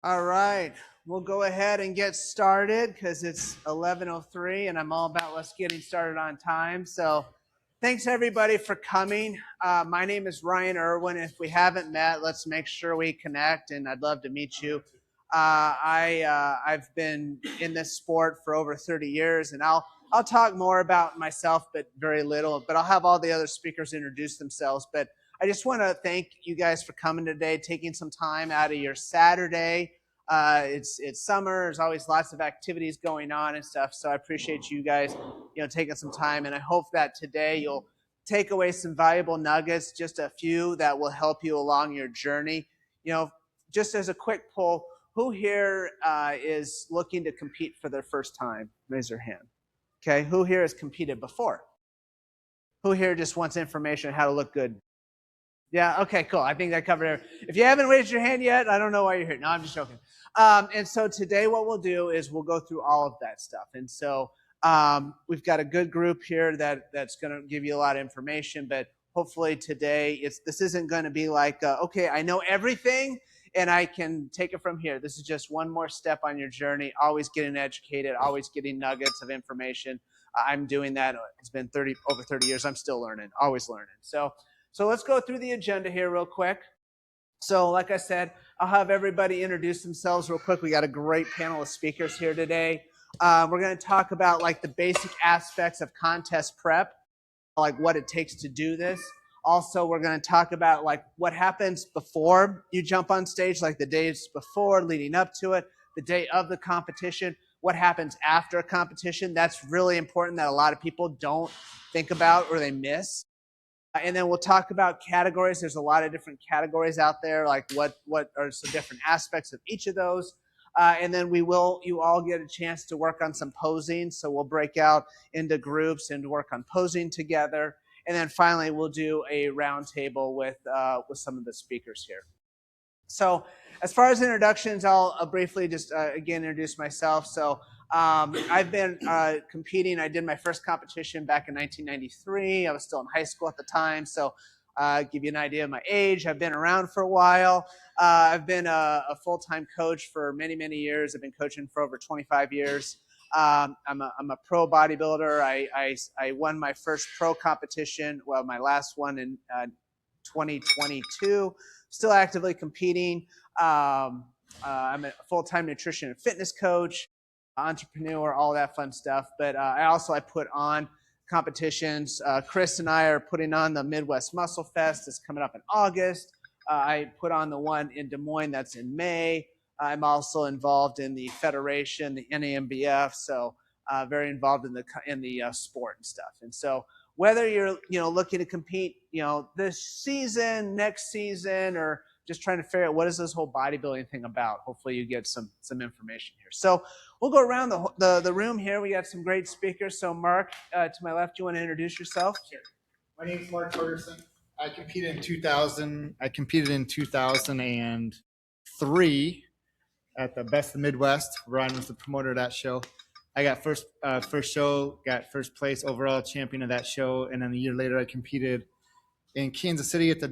All right, we'll go ahead and get started because it's 11:03 and I'm all about us getting started on time. So thanks everybody for coming. My name is Ryan Irwin. If we haven't met, let's make sure we connect, and I'd love to meet you. I've been in this sport for over 30 years, and I'll talk more about myself, but very little. But I'll have all the other speakers introduce themselves. But I just want to thank you guys for coming today, taking some time out of your Saturday. It's summer. There's always lots of activities going on and stuff. So I appreciate you guys, taking some time. And I hope that today you'll take away some valuable nuggets, just a few that will help you along your journey. Just as a quick poll, who here is looking to compete for their first time? Raise your hand. Okay. Who here has competed before? Who here just wants information on how to look good? Yeah, okay, cool. I think that covered it. If you haven't raised your hand yet, I don't know why you're here. No, I'm just joking. And so today what we'll do is we'll go through all of that stuff. And so we've got a good group here that's going to give you a lot of information, but hopefully today this isn't going to be like, okay, I know everything and I can take it from here. This is just one more step on your journey, always getting educated, always getting nuggets of information. I'm doing that. It's been over 30 years. I'm still learning, always learning. So let's go through the agenda here real quick. So like I said, I'll have everybody introduce themselves real quick. We got a great panel of speakers here today. We're going to talk about like the basic aspects of contest prep, like what it takes to do this. Also, we're going to talk about like what happens before you jump on stage, like the days before, leading up to it, the day of the competition, what happens after a competition. That's really important that a lot of people don't think about or they miss. And then we'll talk about categories. There's a lot of different categories out there, like what are some different aspects of each of those. And then you all get a chance to work on some posing. So we'll break out into groups and work on posing together. And then finally, we'll do a round table with some of the speakers here. So as far as introductions, I'll briefly just, again, introduce myself. So I've been competing. I did my first competition back in 1993. I was still in high school at the time. So give you an idea of my age. I've been around for a while. I've been a full-time coach for many, many years. I've been coaching for over 25 years. I'm a pro bodybuilder. I won my first pro competition, well, my last one in 2022. Still actively competing. I'm a full-time nutrition and fitness coach, entrepreneur, all that fun stuff. But I put on competitions. Chris and I are putting on the Midwest Muscle Fest that's coming up in August. I put on the one in Des Moines that's in May. I'm also involved in the federation, the NAMBF, so very involved in the sport and stuff. And so whether you're looking to compete this season, next season, or just trying to figure out what is this whole bodybuilding thing about, hopefully you get some information here. So we'll go around the room here. We got some great speakers. So Mark, to my left, you want to introduce yourself? Sure. My name is Mark Ferguson. I competed in 2000. I competed in 2003 at the Best of the Midwest. Ryan was the promoter of that show. I got first show, got first place overall champion of that show, and then a year later I competed in Kansas City at the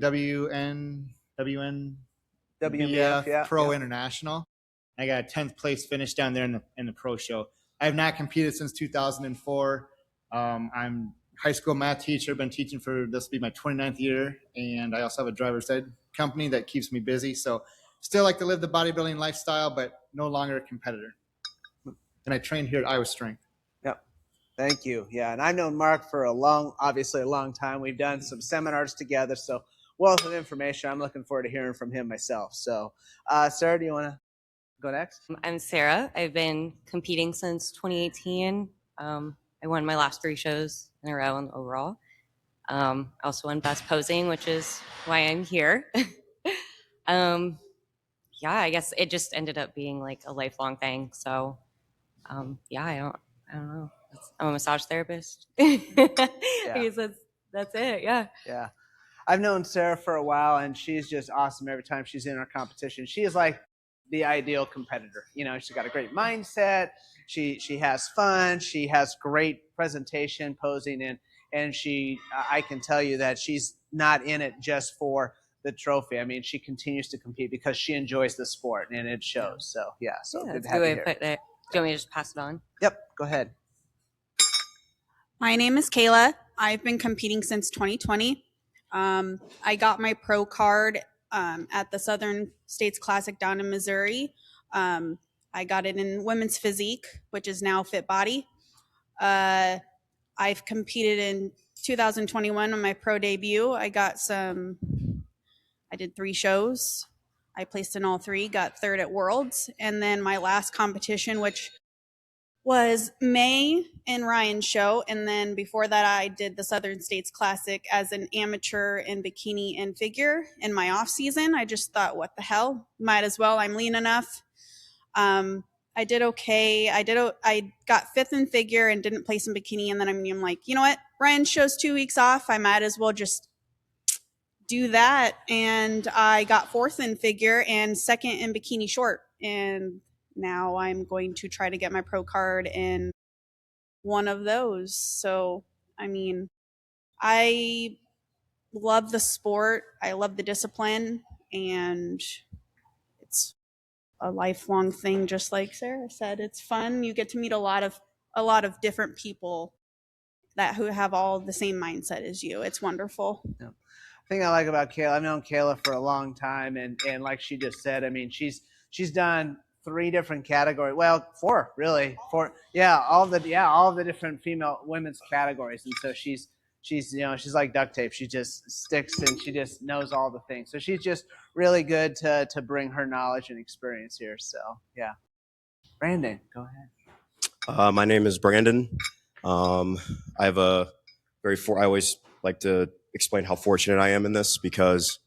WNBF Pro International. I got a 10th place finish down there in the pro show. I have not competed since 2004. I'm high school math teacher. Been teaching for this will be my 29th year, and I also have a driver's ed company that keeps me busy. So still like to live the bodybuilding lifestyle, but no longer a competitor. And I trained here at Iowa Strength. Yep. Thank you. Yeah, and I've known Mark for obviously a long time. We've done some seminars together, so wealth of information. I'm looking forward to hearing from him myself. So, Sarah, do you want to go next? I'm Sarah. I've been competing since 2018. I won my last 3 shows in a row in overall. I also won Best Posing, which is why I'm here. I guess it just ended up being like a lifelong thing. So, I don't know. I'm a massage therapist. I guess that's it. Yeah. Yeah. I've known Sarah for a while, and she's just awesome every time she's in our competition. She is like the ideal competitor. She's got a great mindset. She has fun. She has great presentation, posing, and I can tell you that she's not in it just for the trophy. I mean, she continues to compete because she enjoys the sport, and it shows. So yeah, so Yeah, good that's to a have good you way to here. put it. Do you want me to just pass it on? Yep, go ahead. My name is Kayla. I've been competing since 2020. I got my pro card at the Southern States Classic down in Missouri. I got it in women's physique, which is now Fit Body. I've competed in 2021 on my pro debut. I did 3 shows. I placed in all 3, got 3rd at Worlds. And then my last competition, which was May in Ryan's show. And then before that, I did the Southern States Classic as an amateur in bikini and figure in my off season. I just thought, what the hell? Might as well. I'm lean enough. I did okay. I got 5th in figure and didn't place in bikini. And then I'm like, you know what? Ryan show's 2 weeks off. I might as well just do that. And I got 4th in figure and 2nd in bikini short. And now I'm going to try to get my pro card in one of those. So, I mean, I love the sport. I love the discipline, and it's a lifelong thing. Just like Sarah said, it's fun. You get to meet a lot of different people who have all the same mindset as you. It's wonderful. Yeah. Thing I like about Kayla, I've known Kayla for a long time, and like she just said, I mean, she's done 3 different categories. Well, 4 really. 4, yeah, all of the different female women's categories, and so she's she's like duct tape. She just sticks and she just knows all the things. So she's just really good to bring her knowledge and experience here. So yeah, Brandon, go ahead. My name is Brandon. I have a I always like to explain how fortunate I am in this because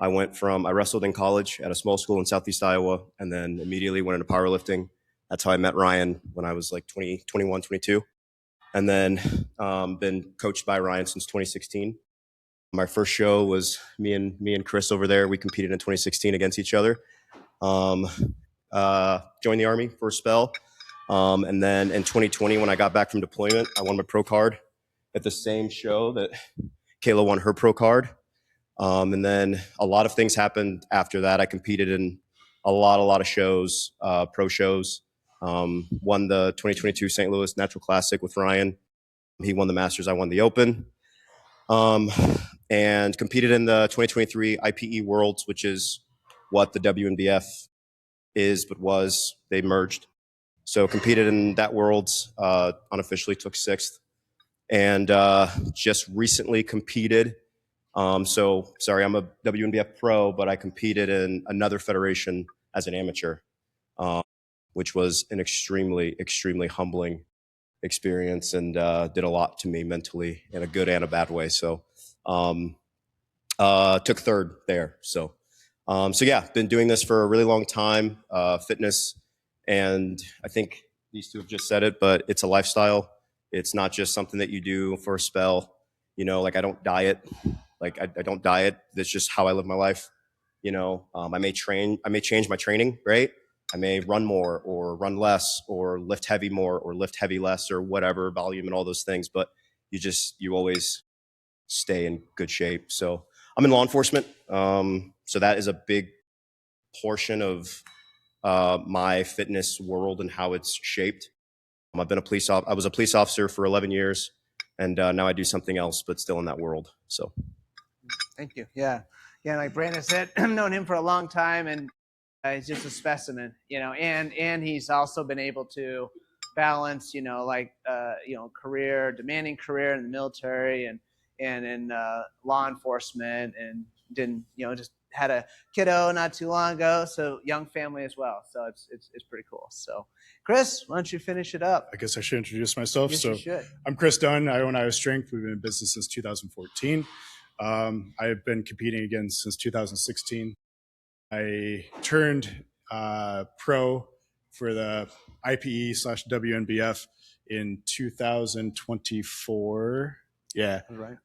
I wrestled in college at a small school in Southeast Iowa and then immediately went into powerlifting. That's how I met Ryan when I was like 20, 21, 22. And then been coached by Ryan since 2016. My first show was me and Chris over there. We competed in 2016 against each other. Joined the Army for a spell. And then in 2020, when I got back from deployment, I won my pro card at the same show that Kayla won her pro card. And then a lot of things happened after that. I competed in a lot of shows, pro shows. Won the 2022 St. Louis Natural Classic with Ryan. He won the Masters. I won the Open. And competed in the 2023 IPE Worlds, which is what the WNBF is, but was. They merged. So competed in that Worlds, unofficially took 6th. And just recently competed. So sorry, I'm a WNBF pro, but I competed in another federation as an amateur, which was an extremely humbling experience and did a lot to me mentally in a good and a bad way. So took 3rd there. So yeah, been doing this for a really long time, fitness. And I think these two have just said it, but it's a lifestyle. It's not just something that you do for a spell. Like I don't diet. Like I don't diet. That's just how I live my life. I may change my training, right? I may run more or run less or lift heavy more or lift heavy less or whatever, volume and all those things. But you always stay in good shape. So I'm in law enforcement. So that is a big portion of my fitness world and how it's shaped. I was a police officer for 11 years, and now I do something else, but still in that world. So, thank you. Yeah, like Brandon said, I've known him for a long time, and he's just a specimen. And he's also been able to balance, demanding career in the military and in law enforcement, and didn't, just had a kiddo not too long ago, so young family as well. So it's pretty cool. So, Chris, why don't you finish it up? I guess I should introduce myself. Yes, so you should. I'm Chris Dunn. I own Iowa Strength. We've been in business since 2014. I've been competing again since 2016. I turned pro for the IPE/WNBF in 2024. Yeah. Right.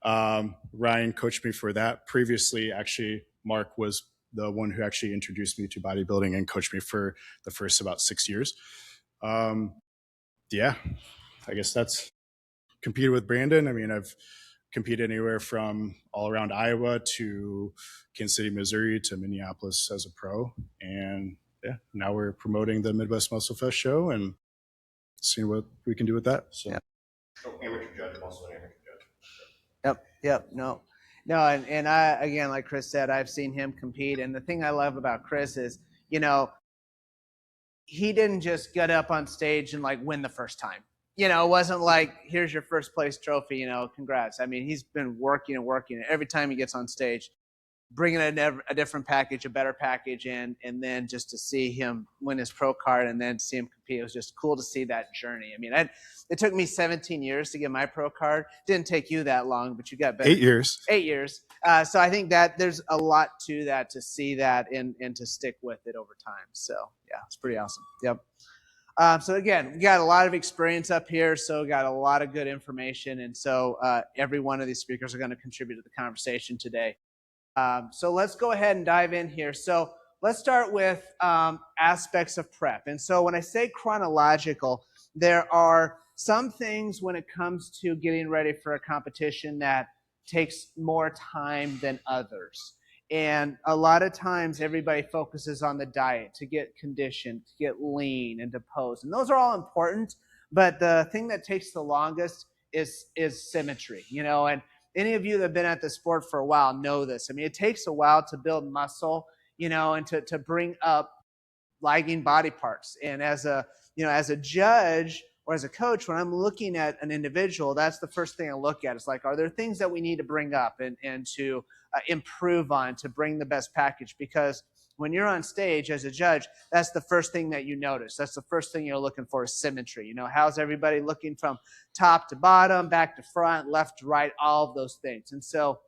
Ryan coached me for that. Previously, actually, Mark was the one who actually introduced me to bodybuilding and coached me for the first about 6 years. Yeah, I guess that's competed with Brandon. I mean, I've compete anywhere from all around Iowa to Kansas City, Missouri to Minneapolis as a pro. And yeah, now we're promoting the Midwest Muscle Fest show and seeing what we can do with that. So. Yeah. Oh, amateur judge, I'm also an amateur judge. Yep. No, and I, again, like Chris said, I've seen him compete, and the thing I love about Chris is, you know, he didn't just get up on stage and like win the first time. You know, it wasn't like, here's your first place trophy, you know, congrats. I mean, he's been working and working, and every time he gets on stage, bringing a different package, a better package in, and then just to see him win his pro card and then see him compete, it was just cool to see that journey. I mean, it took me 17 years to get my pro card. Didn't take you that long, but you got better. 8 years. 8 years. So I think that there's a lot to that, to see that and to stick with it over time. So yeah, it's pretty awesome. Yep. So again, we got a lot of experience up here, so got a lot of good information, and so every one of these speakers are going to contribute to the conversation today. So let's go ahead and dive in here. So let's start with aspects of prep. And so when I say chronological, there are some things when it comes to getting ready for a competition that takes more time than others. And a lot of times everybody focuses on the diet to get conditioned, to get lean, and to pose. And those are all important, but the thing that takes the longest is symmetry, you know, and any of you that have been at the sport for a while know this. I mean, it takes a while to build muscle, you know, and to bring up lagging body parts. And as a judge or as a coach, when I'm looking at an individual, that's the first thing I look at. It's like, are there things that we need to bring up and to improve on to bring the best package? Because when you're on stage as a judge, that's the first thing that you notice. That's the first thing you're looking for, is symmetry. You know, how's everybody looking from top to bottom, back to front, left to right, all of those things. And so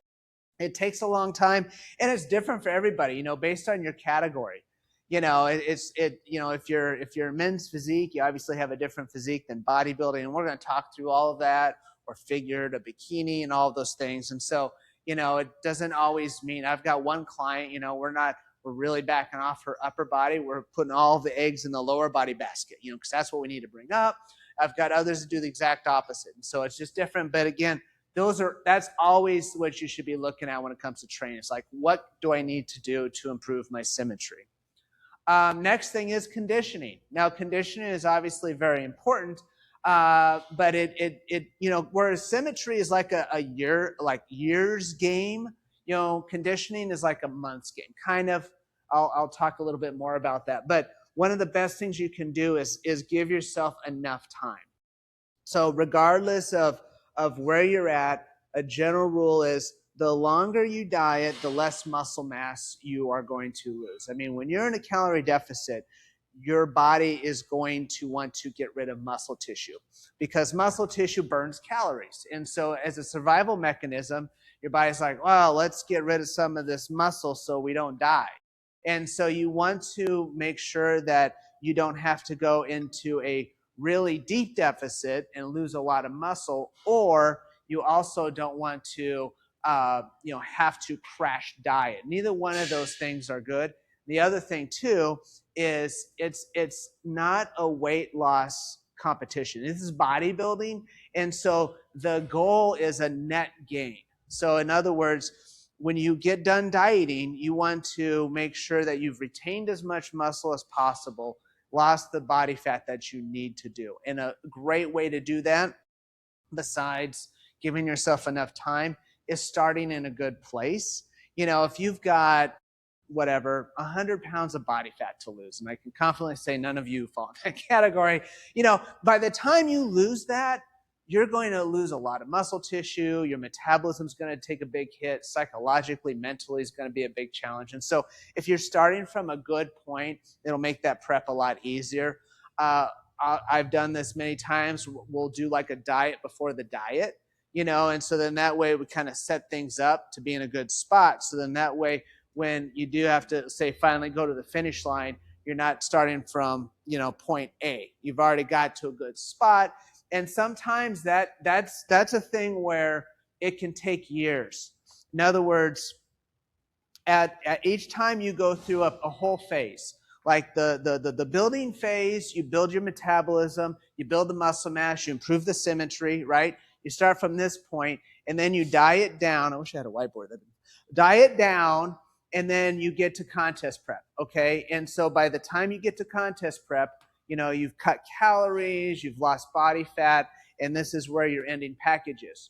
it takes a long time, and it's different for everybody, you know, based on your category. You know, you know, if you're men's physique, you obviously have a different physique than bodybuilding, and we're going to talk through all of that, or figure to bikini and all of those things. And so, you know, it doesn't always mean, I've got one client, you know, we're really backing off her upper body. We're putting all the eggs in the lower body basket, you know, because that's what we need to bring up. I've got others that do the exact opposite. And so it's just different. But again, that's always what you should be looking at when it comes to training. It's like, what do I need to do to improve my symmetry? Next thing is conditioning. Now, conditioning is obviously very important, but it you know, whereas symmetry is like a year's game, you know, conditioning is like a month's game. Kind of, I'll talk a little bit more about that. But one of the best things you can do is give yourself enough time. So regardless of where you're at, a general rule is the longer you diet, the less muscle mass you are going to lose. I mean, when you're in a calorie deficit, your body is going to want to get rid of muscle tissue, because muscle tissue burns calories. And so as a survival mechanism, your body's like, well, let's get rid of some of this muscle so we don't die. And so you want to make sure that you don't have to go into a really deep deficit and lose a lot of muscle, or you also don't want to you know, have to crash diet. Neither one of those things are good. The other thing too is it's not a weight loss competition. This is bodybuilding, and so the goal is a net gain. So in other words, when you get done dieting, you want to make sure that you've retained as much muscle as possible, lost the body fat that you need to do. And a great way to do that, besides giving yourself enough time, is starting in a good place. You know, if you've got whatever 100 pounds of body fat to lose, and I can confidently say none of you fall in that category, you know, by the time you lose that, you're going to lose a lot of muscle tissue. Your metabolism is going to take a big hit. Psychologically, mentally is going to be a big challenge. And so if you're starting from a good point, it'll make that prep a lot easier. I've done this many times. We'll do like a diet before the diet, you know, and so then that way we kind of set things up to be in a good spot. So then that way, when you do have to, say, finally go to the finish line, you're not starting from, you know, point A. You've already got to a good spot. And sometimes that's a thing where it can take years. In other words, at each time you go through a whole phase, like the building phase, you build your metabolism, you build the muscle mass, you improve the symmetry, right? You start from this point, and then you diet down. I wish I had a whiteboard. Diet down, and then you get to contest prep, okay? And so by the time you get to contest prep, you know, you've cut calories, you've lost body fat, and this is where your ending package is.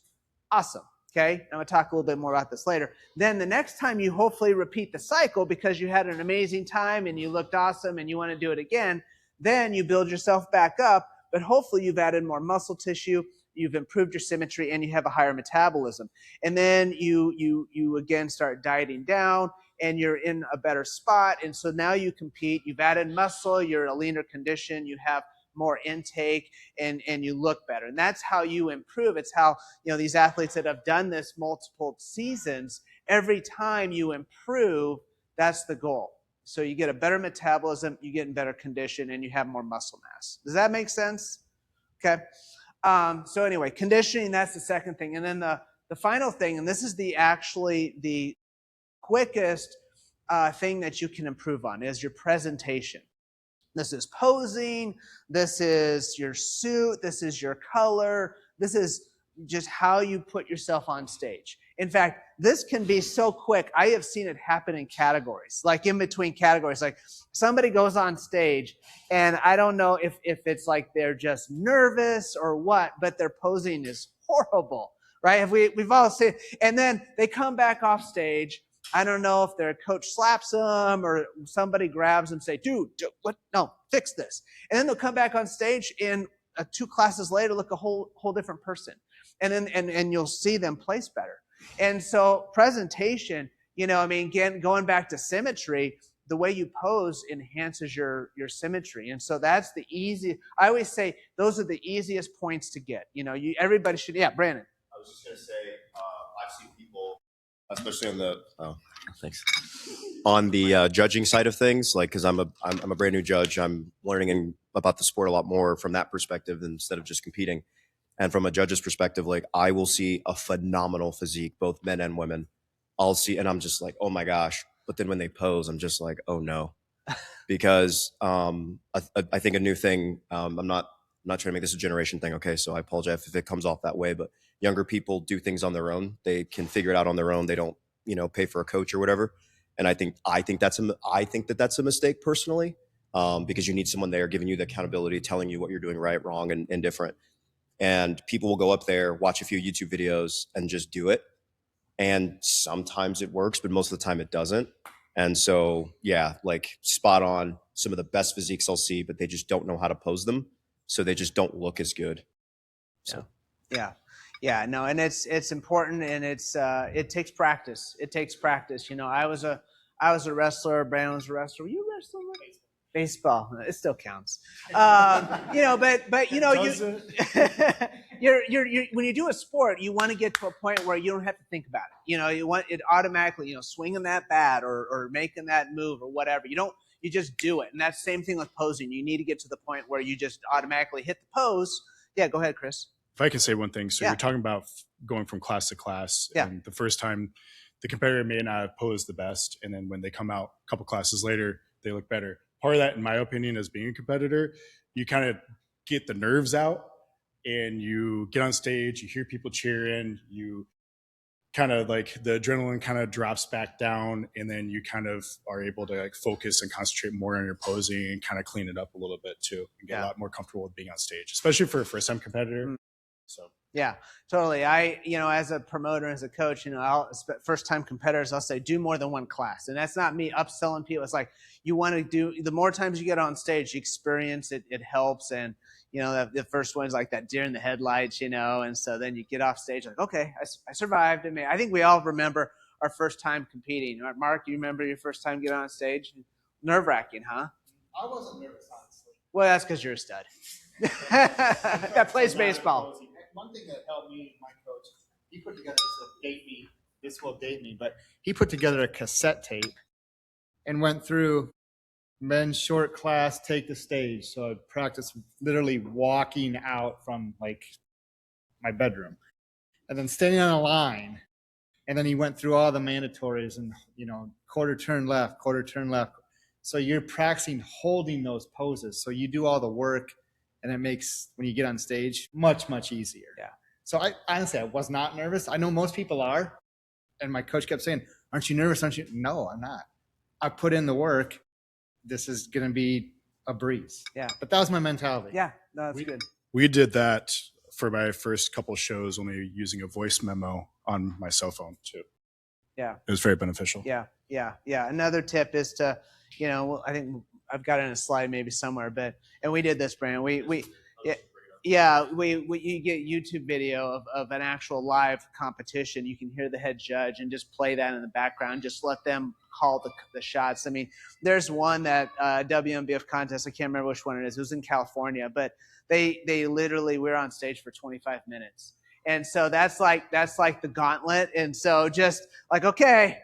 Awesome, okay? I'm gonna talk a little bit more about this later. Then the next time you hopefully repeat the cycle because you had an amazing time and you looked awesome and you wanna do it again, then you build yourself back up, but hopefully you've added more muscle tissue, you've improved your symmetry, and you have a higher metabolism. And then you again start dieting down, and you're in a better spot. And so now you compete, you've added muscle, you're in a leaner condition, you have more intake, and you look better. And that's how you improve. It's how, you know, these athletes that have done this multiple seasons, every time you improve, that's the goal. So you get a better metabolism, you get in better condition, and you have more muscle mass. Does that make sense? Okay. So anyway, conditioning, that's the second thing. And then the final thing, and this is actually the quickest thing that you can improve on, is your presentation. This is posing, this is your suit, this is your color, this is just how you put yourself on stage. In fact, this can be so quick. I have seen it happen in categories, like in between categories. Like somebody goes on stage, and I don't know if it's like they're just nervous or what, but their posing is horrible, right? We've all seen it. And then they come back off stage. I don't know if their coach slaps them or somebody grabs them and say, dude, what? No, fix this. And then they'll come back on stage and 2 classes later look a whole different person. And then and you'll see them place better. And so presentation, you know, I mean, again, going back to symmetry, the way you pose enhances your symmetry. And so that's the easy. I always say those are the easiest points to get. You know, everybody should. Yeah, Brandon. I was just gonna say, I've seen people, especially on the on the judging side of things, like because I'm a brand new judge. I'm learning about the sport a lot more from that perspective instead of just competing. And from a judge's perspective, like I will see a phenomenal physique, both men and women. I'll see, and I'm just like, oh my gosh. But then when they pose, I'm just like, oh no, because I think a new thing. I'm not trying to make this a generation thing. Okay, so I apologize if it comes off that way. But younger people do things on their own. They can figure it out on their own. They don't, you know, pay for a coach or whatever. And I think that's a mistake personally, because you need someone there giving you the accountability, telling you what you're doing right, wrong, and different. And people will go up there, watch a few YouTube videos, and just do it. And sometimes it works, but most of the time it doesn't. And so, yeah, like spot on. Some of the best physiques I'll see, but they just don't know how to pose them, so they just don't look as good. So, yeah, no, and it's important, and it takes practice. It takes practice. You know, I was a wrestler. Brandon was a wrestler. Were you a wrestler? Baseball. It still counts. You know, but you know, you're when you do a sport, you want to get to a point where you don't have to think about it. You know, you want it automatically, you know, swinging that bat or making that move or whatever. You just do it. And that's the same thing with posing. You need to get to the point where you just automatically hit the pose. Yeah, go ahead, Chris. If I can say one thing. So you're talking about going from class to class. Yeah. And the first time the competitor may not have posed the best. And then when they come out a couple classes later, they look better. Part of that, in my opinion, as being a competitor, you kind of get the nerves out and you get on stage, you hear people cheering, you kind of like the adrenaline kind of drops back down, and then you kind of are able to like focus and concentrate more on your posing and kind of clean it up a little bit too, and get a lot more comfortable with being on stage, especially for a first-time competitor. Mm-hmm. So yeah, totally. You know, as a promoter, as a coach, you know, first-time competitors, I'll say do more than one class, and that's not me upselling people. It's like you want to do the more times you get on stage, you experience it. It helps, and you know, the first one's like that deer in the headlights, you know, and so then you get off stage like, okay, I survived. I think we all remember our first time competing. Mark, you remember your first time getting on stage? Nerve-wracking, huh? I wasn't nervous, honestly. Well, that's because you're a stud. That plays baseball. One thing that helped me and my coach, he put together, this will date me, but he put together a cassette tape and went through men's short class, take the stage. So I practiced literally walking out from like my bedroom and then standing on a line. And then he went through all the mandatories and, you know, quarter turn left. So you're practicing holding those poses. So you do all the work, and it makes, when you get on stage, much, much easier. Yeah. So I honestly, I was not nervous. I know most people are. And my coach kept saying, aren't you nervous? Aren't you? No, I'm not. I put in the work. This is going to be a breeze. Yeah. But that was my mentality. Yeah, no, that's good. We did that for my first couple shows, only using a voice memo on my cell phone too. Yeah. It was very beneficial. Yeah. Another tip is to, I think I've got it in a slide maybe somewhere, and we did this, Brandon. We you get YouTube video of an actual live competition. You can hear the head judge and just play that in the background. Just let them call the shots. I mean, there's one that WMBF contest. I can't remember which one it is. It was in California, but they literally, we were on stage for 25 minutes. And so that's like the gauntlet. And so just like, okay,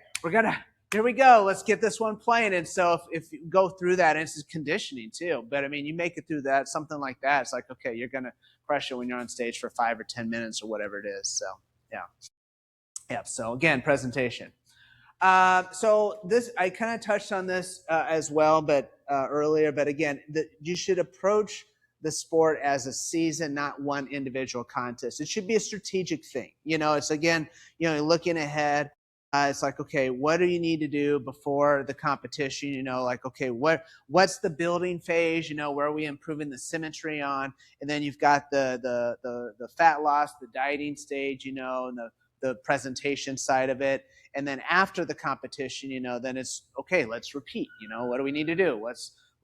here we go. Let's get this one playing. And so if you go through that, and it's conditioning too, but I mean, you make it through that, something like that. It's like, okay, you're going to crush it when you're on stage for 5 or 10 minutes or whatever it is. So, yeah. Yeah. So again, presentation. So this, I kind of touched on this as well, but earlier, but again, you should approach the sport as a season, not one individual contest. It should be a strategic thing. It's again, looking ahead. It's like, okay, what do you need to do before the competition? Like, okay, what's the building phase? Where are we improving the symmetry on? And then you've got the fat loss, the dieting stage, and the presentation side of it. And then after the competition, then it's okay, let's repeat. What do we need to do?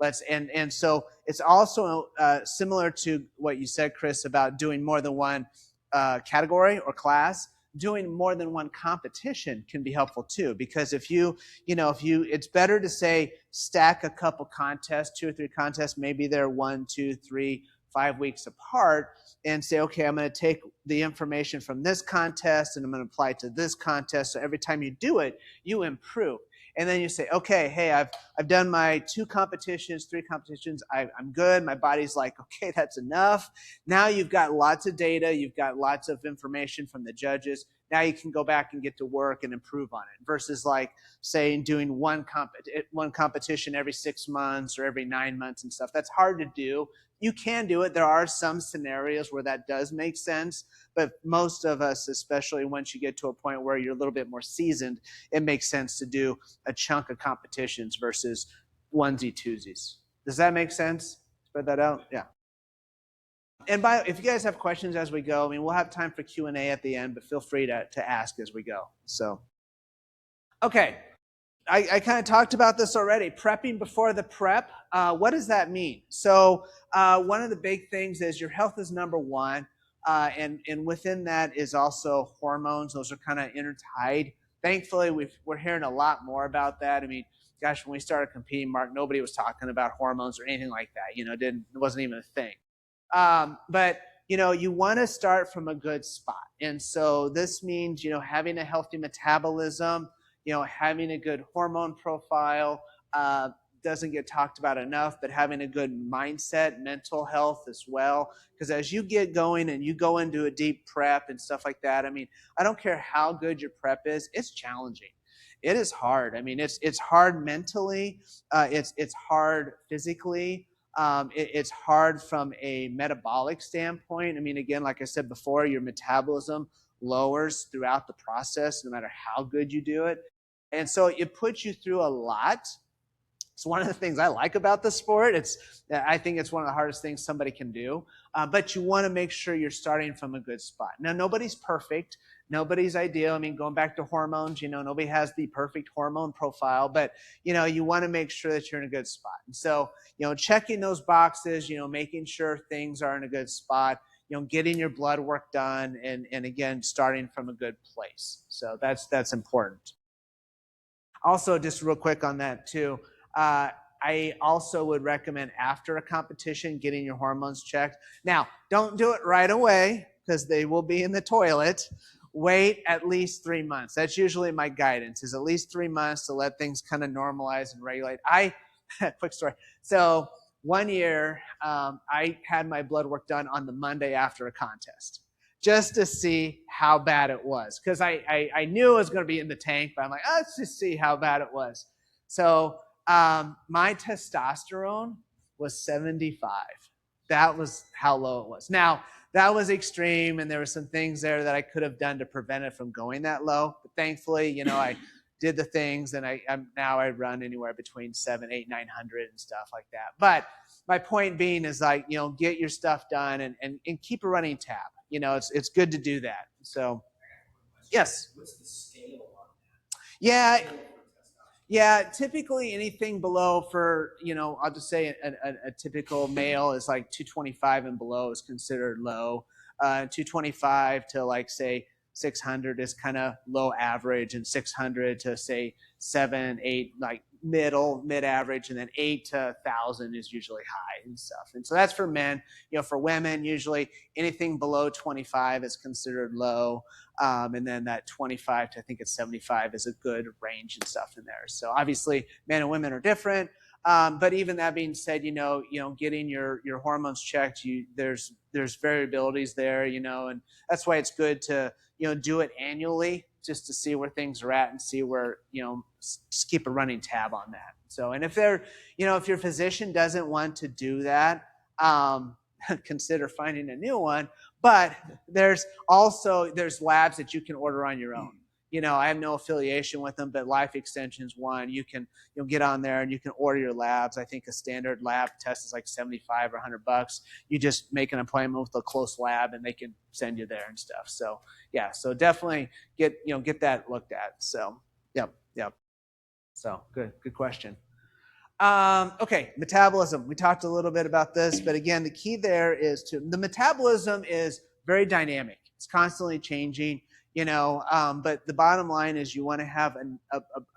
And so it's also similar to what you said, Chris, about doing more than one category or class. Doing more than one competition can be helpful too, because if it's better to say stack a couple contests, 2 or 3 contests, maybe they're 1, 2, 3, 5 weeks apart, and say, okay, I'm going to take the information from this contest and I'm going to apply it to this contest. So every time you do it, you improve. And then you say, okay, hey, I've done my 2 competitions, 3 competitions. I'm good. My body's like, okay, that's enough. Now you've got lots of data. You've got lots of information from the judges. Now you can go back and get to work and improve on it versus like saying doing one competition every 6 months or every 9 months and stuff. That's hard to do. You can do it. There are some scenarios where that does make sense, but most of us, especially once you get to a point where you're a little bit more seasoned, it makes sense to do a chunk of competitions versus onesie twosies. Does that make sense? Spread that out? Yeah. And if you guys have questions as we go, I mean, we'll have time for Q&A at the end, but feel free to ask as we go. So, okay. I kind of talked about this already, prepping before the prep. What does that mean? So one of the big things is your health is number one, and within that is also hormones. Those are kind of intertied. Thankfully, we're hearing a lot more about that. I mean, gosh, when we started competing, Mark, nobody was talking about hormones or anything like that. It wasn't even a thing. But you want to start from a good spot. And so this means, having a healthy metabolism, having a good hormone profile, doesn't get talked about enough, but having a good mindset, mental health as well. Because as you get going and you go into a deep prep and stuff like that, I mean, I don't care how good your prep is, it's challenging. It is hard. I mean, it's hard mentally. It's hard physically. It's hard from a metabolic standpoint. I mean, again, like I said before, your metabolism lowers throughout the process, no matter how good you do it. And so it puts you through a lot. It's one of the things I like about the sport. I think it's one of the hardest things somebody can do. But you want to make sure you're starting from a good spot. Now, nobody's perfect. Nobody's ideal. I mean, going back to hormones, nobody has the perfect hormone profile. But, you want to make sure that you're in a good spot. And so, checking those boxes, making sure things are in a good spot, getting your blood work done, and again, starting from a good place. So that's important. Also, just real quick on that too, I also would recommend after a competition getting your hormones checked. Now, don't do it right away because they will be in the toilet. Wait at least 3 months. That's usually my guidance, is at least 3 months to let things kind of normalize and regulate. Quick story. So one year, I had my blood work done on the Monday after a contest, just to see how bad it was. Because I knew it was going to be in the tank, but I'm like, let's just see how bad it was. So my testosterone was 75. That was how low it was. Now, that was extreme, and there were some things there that I could have done to prevent it from going that low. But thankfully, you know, I did the things, and now I run anywhere between 700, 800, 900 and stuff like that. But my point being is, like, you know, get your stuff done and keep a running tab. You know, it's good to do that. So, yes. What's the scale on that? Yeah. Yeah, typically anything below for, you know, I'll just say a typical male is like 225 and below is considered low. 225 to like say 600 is kind of low average, and 600 to say 7, 8, like mid average, and then 8 to 1,000 is usually high and stuff. And so that's for men. You know, for women, usually anything below 25 is considered low. And then that 25 to I think it's 75 is a good range and stuff in there. So obviously men and women are different. But even that being said, you know, getting your hormones checked, there's variabilities there, you know, and that's why it's good to, you know, do it annually just to see where things are at and see where, you know, just keep a running tab on that. So, and if if your physician doesn't want to do that, consider finding a new one. But there's labs that you can order on your own. You know, I have no affiliation with them, but Life Extension's one. You'll get on there and you can order your labs. I think a standard lab test is like 75 or $100. You just make an appointment with a close lab and they can send you there and stuff. So yeah, so definitely get that looked at. So yep. So good question. Okay, metabolism. We talked a little bit about this, but again, the key there is the metabolism is very dynamic. It's constantly changing, you know, but the bottom line is you want to have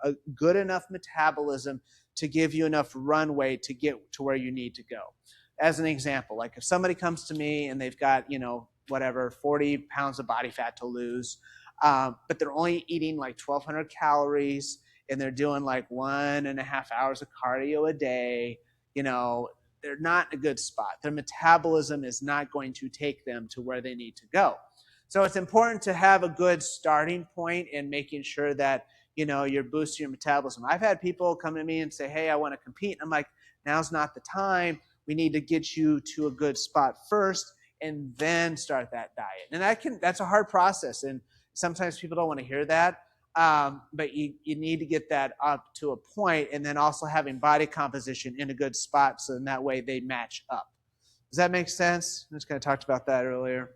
a good enough metabolism to give you enough runway to get to where you need to go. As an example, like if somebody comes to me and they've got, you know, whatever, 40 pounds of body fat to lose, but they're only eating like 1,200 calories, and they're doing like 1.5 hours of cardio a day, you know, they're not in a good spot. Their metabolism is not going to take them to where they need to go. So it's important to have a good starting point in making sure that, you know, you're boosting your metabolism. I've had people come to me and say, hey, I want to compete. And I'm like, now's not the time. We need to get you to a good spot first and then start that diet. And that's a hard process. And sometimes people don't want to hear that. But you need to get that up to a point, and then also having body composition in a good spot so in that way they match up. Does that make sense? I just kind of talked about that earlier.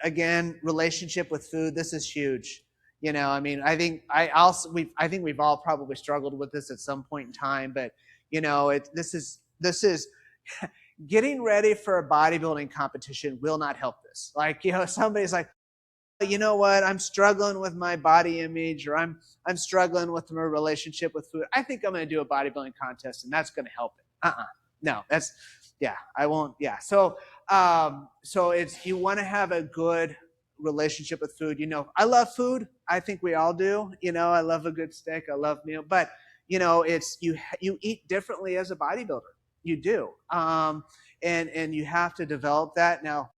Again, relationship with food. This is huge. You know, I mean, I think we've all probably struggled with this at some point in time, but you know, this is getting ready for a bodybuilding competition will not help this. Like, you know, somebody's like, you know what, I'm struggling with my body image, or I'm struggling with my relationship with food. I think I'm going to do a bodybuilding contest, and that's going to help it. No, I won't. Yeah. So it's, you want to have a good relationship with food. You know, I love food. I think we all do. You know, I love a good steak. I love meal, but you know, it's, you eat differently as a bodybuilder. You do. And you have to develop that. Now,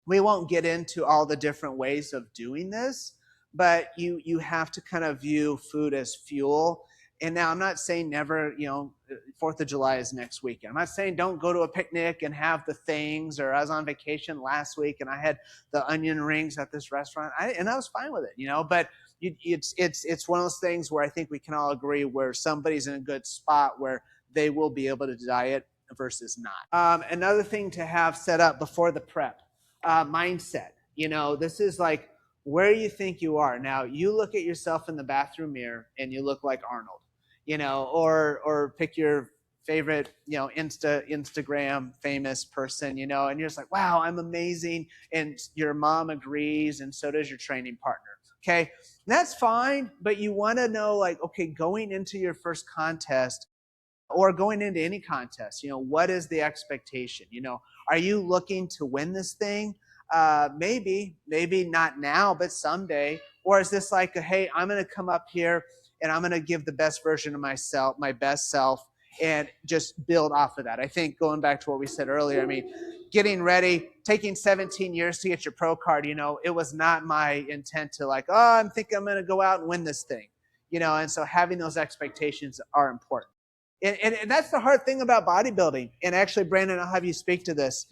we won't get into all the different ways of doing this, but you have to kind of view food as fuel. And now I'm not saying never, you know, 4th of July is next weekend. I'm not saying don't go to a picnic and have the things, or I was on vacation last week and I had the onion rings at this restaurant, and I was fine with it, you know, but it's one of those things where I think we can all agree where somebody's in a good spot where they will be able to diet versus not. Another thing to have set up before the prep, mindset. You know, this is like where you think you are. Now, you look at yourself in the bathroom mirror and you look like Arnold, you know, or pick your favorite, you know, Instagram famous person, you know, and you're just like, wow, I'm amazing. And your mom agrees, and so does your training partner. Okay. And that's fine. But you want to know, like, okay, going into your first contest, or going into any contest, you know, what is the expectation? You know, are you looking to win this thing? Maybe not now, but someday. Or is this like, hey, I'm going to come up here and I'm going to give the best version of myself, my best self, and just build off of that. I think going back to what we said earlier, I mean, getting ready, taking 17 years to get your pro card, you know, it was not my intent to like, oh, I'm going to go out and win this thing, you know, and so having those expectations are important. And that's the hard thing about bodybuilding. And actually, Brandon, I'll have you speak to this.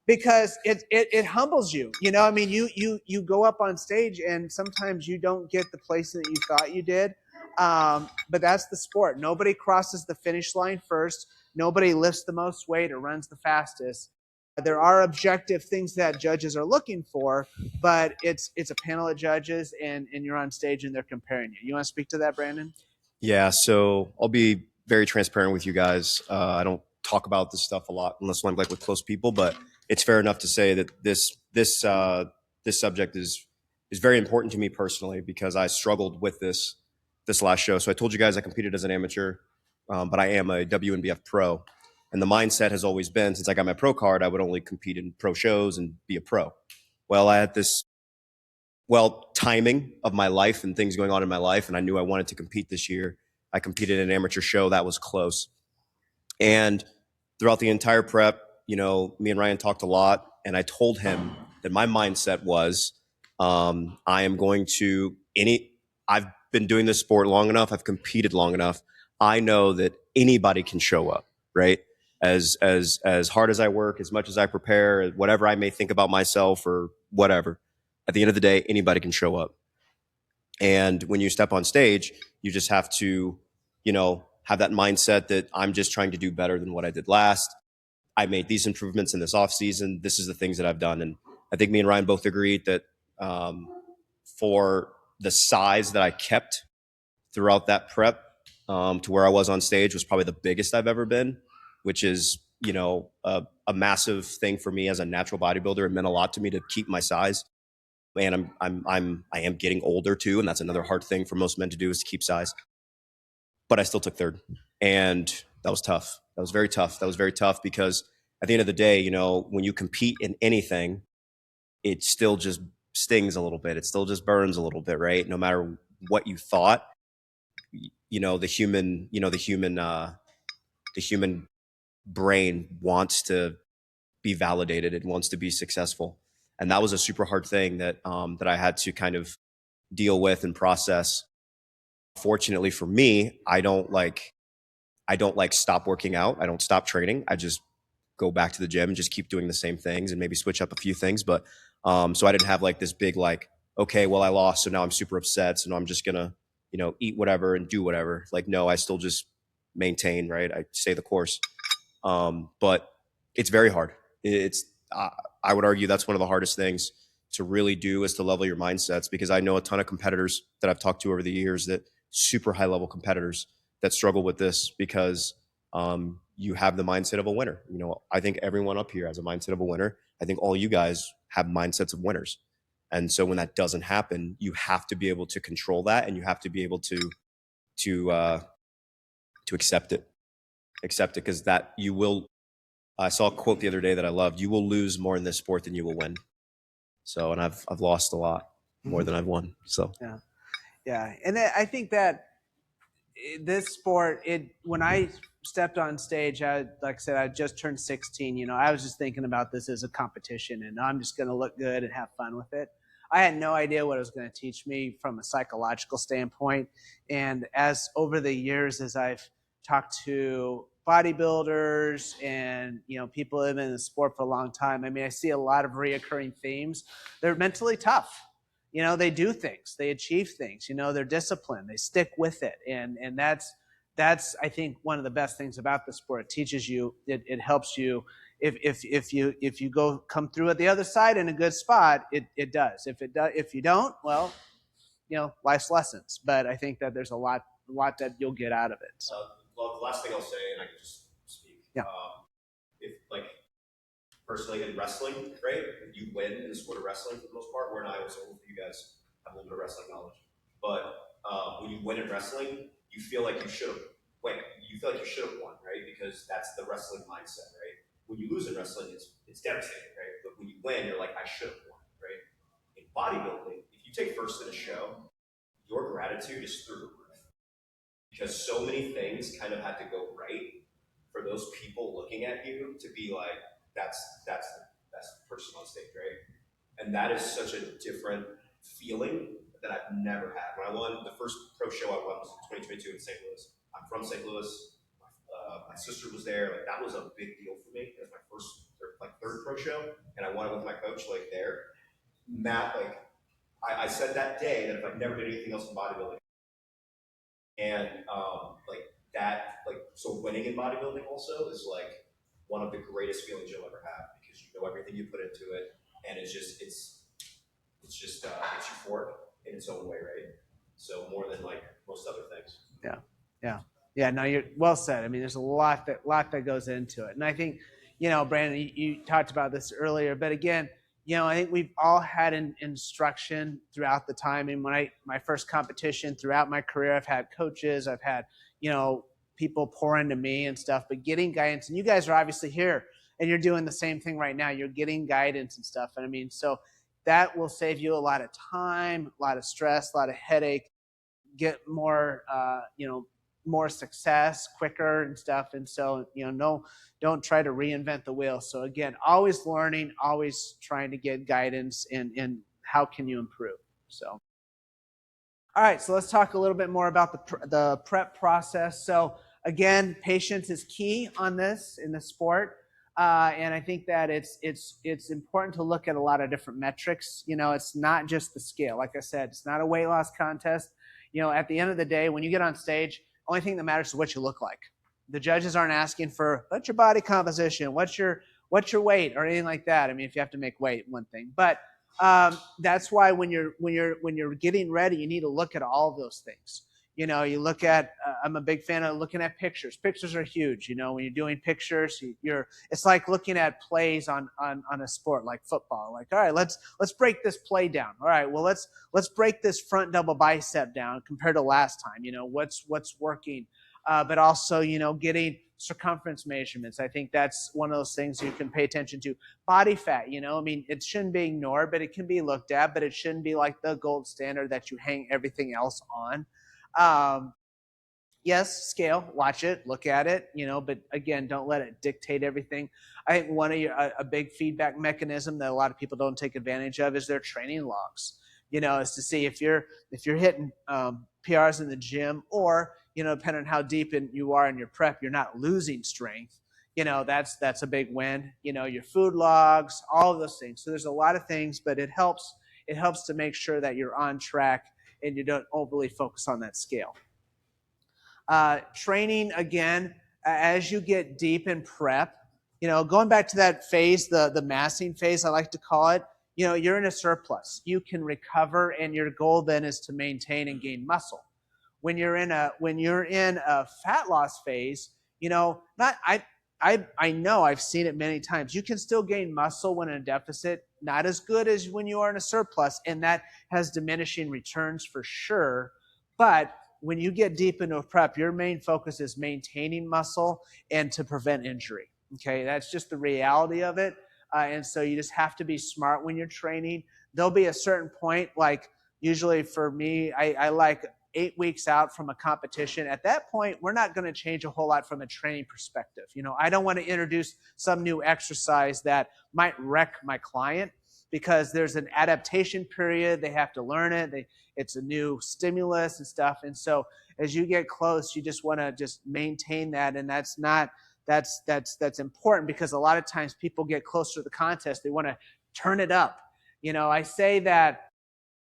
Because it humbles you. You know, I mean, you go up on stage and sometimes you don't get the place that you thought you did. But that's the sport. Nobody crosses the finish line first. Nobody lifts the most weight or runs the fastest. There are objective things that judges are looking for, but it's a panel of judges, and you're on stage and they're comparing you. You want to speak to that, Brandon? Yeah, so I'll be very transparent with you guys. I don't talk about this stuff a lot unless I'm like with close people, but it's fair enough to say that this subject is very important to me personally because I struggled with this last show. So I told you guys I competed as an amateur, but I am a WNBF pro, and the mindset has always been since I got my pro card, I would only compete in pro shows and be a pro. Well, I had this timing of my life and things going on in my life, and I knew I wanted to compete this year. I competed in an amateur show that was close, and throughout the entire prep, you know, me and Ryan talked a lot, and I told him that my mindset was, I am going to I've been doing this sport long enough. I've competed long enough. I know that anybody can show up, right? As hard as I work, as much as I prepare, whatever I may think about myself or whatever, at the end of the day, anybody can show up. And when you step on stage, you just have to, you know, have that mindset that I'm just trying to do better than what I did last. I made these improvements in this off season. This is the things that I've done. And I think me and Ryan both agreed that for the size that I kept throughout that prep to where I was on stage was probably the biggest I've ever been, which is, you know, a massive thing for me as a natural bodybuilder. It meant a lot to me to keep my size. And I am getting older too, and that's another hard thing for most men to do is to keep size. But I still took third, and that was tough. That was very tough. That was very tough because at the end of the day, you know, when you compete in anything, it still just stings a little bit. It still just burns a little bit, right? No matter what you thought, you know, the human brain wants to be validated. It wants to be successful. And that was a super hard thing that I had to kind of deal with and process. Fortunately for me, I don't like stop working out. I don't stop training. I just go back to the gym and just keep doing the same things and maybe switch up a few things. But so I didn't have like this big like, okay, well I lost, so now I'm super upset, so now I'm just gonna, you know, eat whatever and do whatever. Like no, I still just maintain, right? I stay the course. But it's very hard. It's I would argue that's one of the hardest things to really do is to level your mindsets, because I know a ton of competitors that I've talked to over the years, that super high level competitors that struggle with this because you have the mindset of a winner. You know, I think everyone up here has a mindset of a winner. I think all you guys have mindsets of winners. And so when that doesn't happen, you have to be able to control that, and you have to be able to accept it, because that you will. I saw a quote the other day that I loved. You will lose more in this sport than you will win. So, and I've lost a lot more than I've won. So Yeah, and I think that this sport, when I stepped on stage, like I said, I just turned 16. You know, I was just thinking about this as a competition, and I'm just going to look good and have fun with it. I had no idea what it was going to teach me from a psychological standpoint. And as over the years, as I've talked to bodybuilders and, you know, people who have been in the sport for a long time, I mean, I see a lot of reoccurring themes. They're mentally tough. You know, they do things, they achieve things, you know, they're disciplined, they stick with it. And that's, I think, one of the best things about the sport. It teaches you, it helps you. If you come through at the other side in a good spot, it does. If you don't, well, you know, life's lessons. But I think that there's a lot that you'll get out of it. So. Well, the last thing I'll say, and I can just speak. Yeah. If like personally in wrestling, right? If you win in the sport of wrestling for the most part, where in Iowa, so hopefully you guys have a little bit of wrestling knowledge. But when you win in wrestling, you feel like you should have won. You feel like you should have won, right? Because that's the wrestling mindset, right? When you lose in wrestling, it's devastating, right? But when you win, you're like, I should have won, right? In bodybuilding, if you take first in a show, your gratitude is through the roof, because so many things kind of had to go right for those people looking at you to be like, that's the best person on stage, right? And that is such a different feeling that I've never had. When I won the first pro show I won was in 2022 in St. Louis. I'm I'm from St. Louis. My sister was there. Like that was a big deal for me. It was my first, like third pro show, and I won it with my coach like there. Matt, like I said that day that if I'd never did anything else in bodybuilding, and like that, like so winning in bodybuilding also is like one of the greatest feelings you'll ever have because you know everything you put into it, and it's euphoric in its own way, right? So more than like most other things. Yeah, yeah, yeah. No, you're well said. I mean, there's a lot that goes into it, and I think, Brandon, you talked about this earlier, but again, I think we've all had an instruction throughout the time. And when my first competition throughout my career, I've had coaches, I've had people pour into me and stuff, but getting guidance, and you guys are obviously here, and you're doing the same thing right now. You're getting guidance and stuff, and I mean, so that will save you a lot of time, a lot of stress, a lot of headache. Get more, more success quicker and stuff. And so, don't try to reinvent the wheel. So again, always learning, always trying to get guidance in how can you improve. So, all right, so let's talk a little bit more about the prep process. So again, patience is key on this in the sport. And I think that it's important to look at a lot of different metrics. It's not just the scale. Like I said, it's not a weight loss contest. At the end of the day, when you get on stage, only thing that matters is what you look like. The judges aren't asking for what's your body composition, what's your weight, or anything like that. I mean, if you have to make weight, one thing, but that's why when you're getting ready, you need to look at all of those things. You look at. I'm a big fan of looking at pictures. Pictures are huge. When you're doing pictures, it's like looking at plays on a sport like football. Like, all right, let's break this play down. All right, well let's break this front double bicep down compared to last time. What's working, but also getting circumference measurements. I think that's one of those things you can pay attention to. Body fat. I mean, it shouldn't be ignored, but it can be looked at. But it shouldn't be like the gold standard that you hang everything else on. Yes, scale, watch it, look at it, but again, don't let it dictate everything. I think a big feedback mechanism that a lot of people don't take advantage of is their training logs. Is to see if you're hitting PRs in the gym, or depending on how deep you are in your prep, you're not losing strength. That's a big win. Your food logs, all of those things. So there's a lot of things, but it helps to make sure that you're on track and you don't overly focus on that scale. Training, again, as you get deep in prep, going back to that phase, the massing phase, I like to call it, you're in a surplus. You can recover, and your goal then is to maintain and gain muscle. When you're in a fat loss phase, I know I've seen it many times. You can still gain muscle when in a deficit, not as good as when you are in a surplus, and that has diminishing returns for sure. But when you get deep into a prep, your main focus is maintaining muscle and to prevent injury. Okay, that's just the reality of it. And so you just have to be smart when you're training. There'll be a certain point, like usually for me, I like 8 weeks out from a competition. At that point, we're not going to change a whole lot from a training perspective. I don't want to introduce some new exercise that might wreck my client, because there's an adaptation period. They have to learn it. It's a new stimulus and stuff. And so as you get close, you just want to just maintain that. And that's important, because a lot of times people get closer to the contest. They want to turn it up. I say that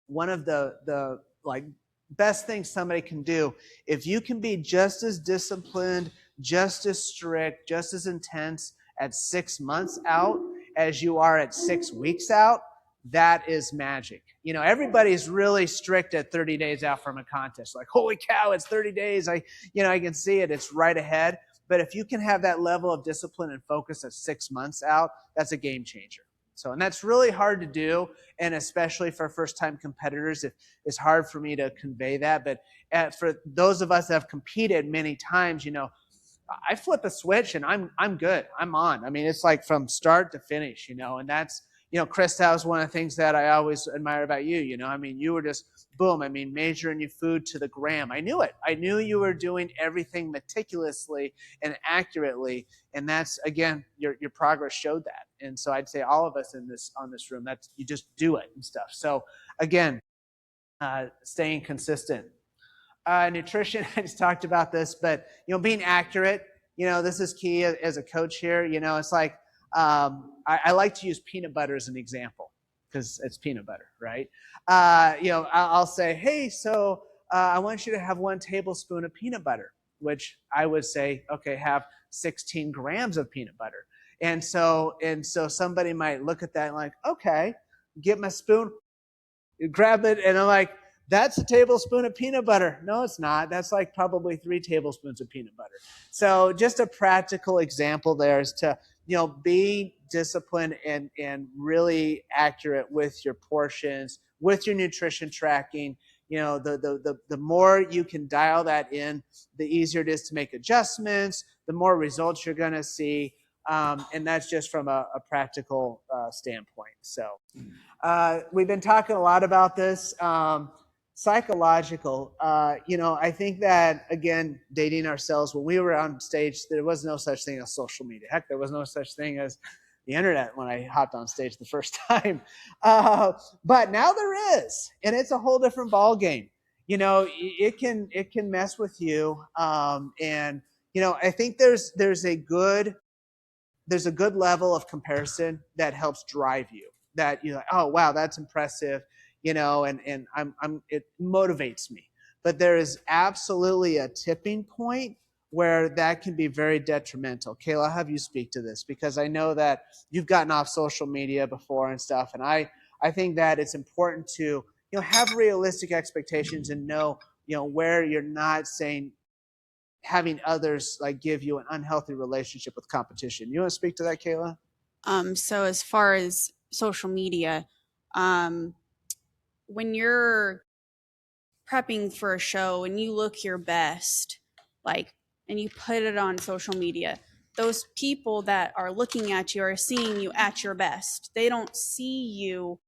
one of the like best things somebody can do, if you can be just as disciplined, just as strict, just as intense at 6 months out as you are at 6 weeks out, that is magic. Everybody's really strict at 30 days out from a contest. Like, holy cow, it's 30 days. I can see it. It's right ahead. But if you can have that level of discipline and focus at 6 months out, that's a game changer. So, and that's really hard to do. And especially for first-time competitors, it's hard for me to convey that. But for those of us that have competed many times, I flip a switch and I'm good. I'm on. I mean, it's like from start to finish, and that's, Chris, that was one of the things that I always admire about you. I mean, you were just boom. I mean, measuring your food to the gram. I knew it. I knew you were doing everything meticulously and accurately. And that's, again, your progress showed that. And so I'd say all of us on this room, that's, you just do it and stuff. So again, staying consistent. Nutrition, I just talked about this, but being accurate, this is key as a coach here. It's like I like to use peanut butter as an example because it's peanut butter, right? I'll say, hey, so I want you to have 1 tablespoon of peanut butter, which I would say, okay, have 16 grams of peanut butter. And so somebody might look at that and like, okay, get my spoon, grab it, and I'm like, that's a tablespoon of peanut butter. No, it's not. That's like probably 3 tablespoons of peanut butter. So just a practical example there is to, be disciplined and really accurate with your portions, with your nutrition tracking. The more you can dial that in, the easier it is to make adjustments, the more results you're going to see. And that's just from a practical standpoint. So we've been talking a lot about this. Psychological. I think that, again, dating ourselves, when we were on stage, there was no such thing as social media. Heck, there was no such thing as the internet when I hopped on stage the first time. But now there is, and it's a whole different ball game. It can mess with you. And I think there's a good level of comparison that helps drive you. That you're like, oh wow, that's impressive, and it motivates me. But there is absolutely a tipping point where that can be very detrimental. Kayla, I'll have you speak to this because I know that you've gotten off social media before and stuff, and I think that it's important to have realistic expectations and know where you're not saying having others like give you an unhealthy relationship with competition. You want to speak to that, Kayla? So as far as social media, when you're prepping for a show and you look your best, and you put it on social media, those people that are looking at you are seeing you at your best. They don't see you,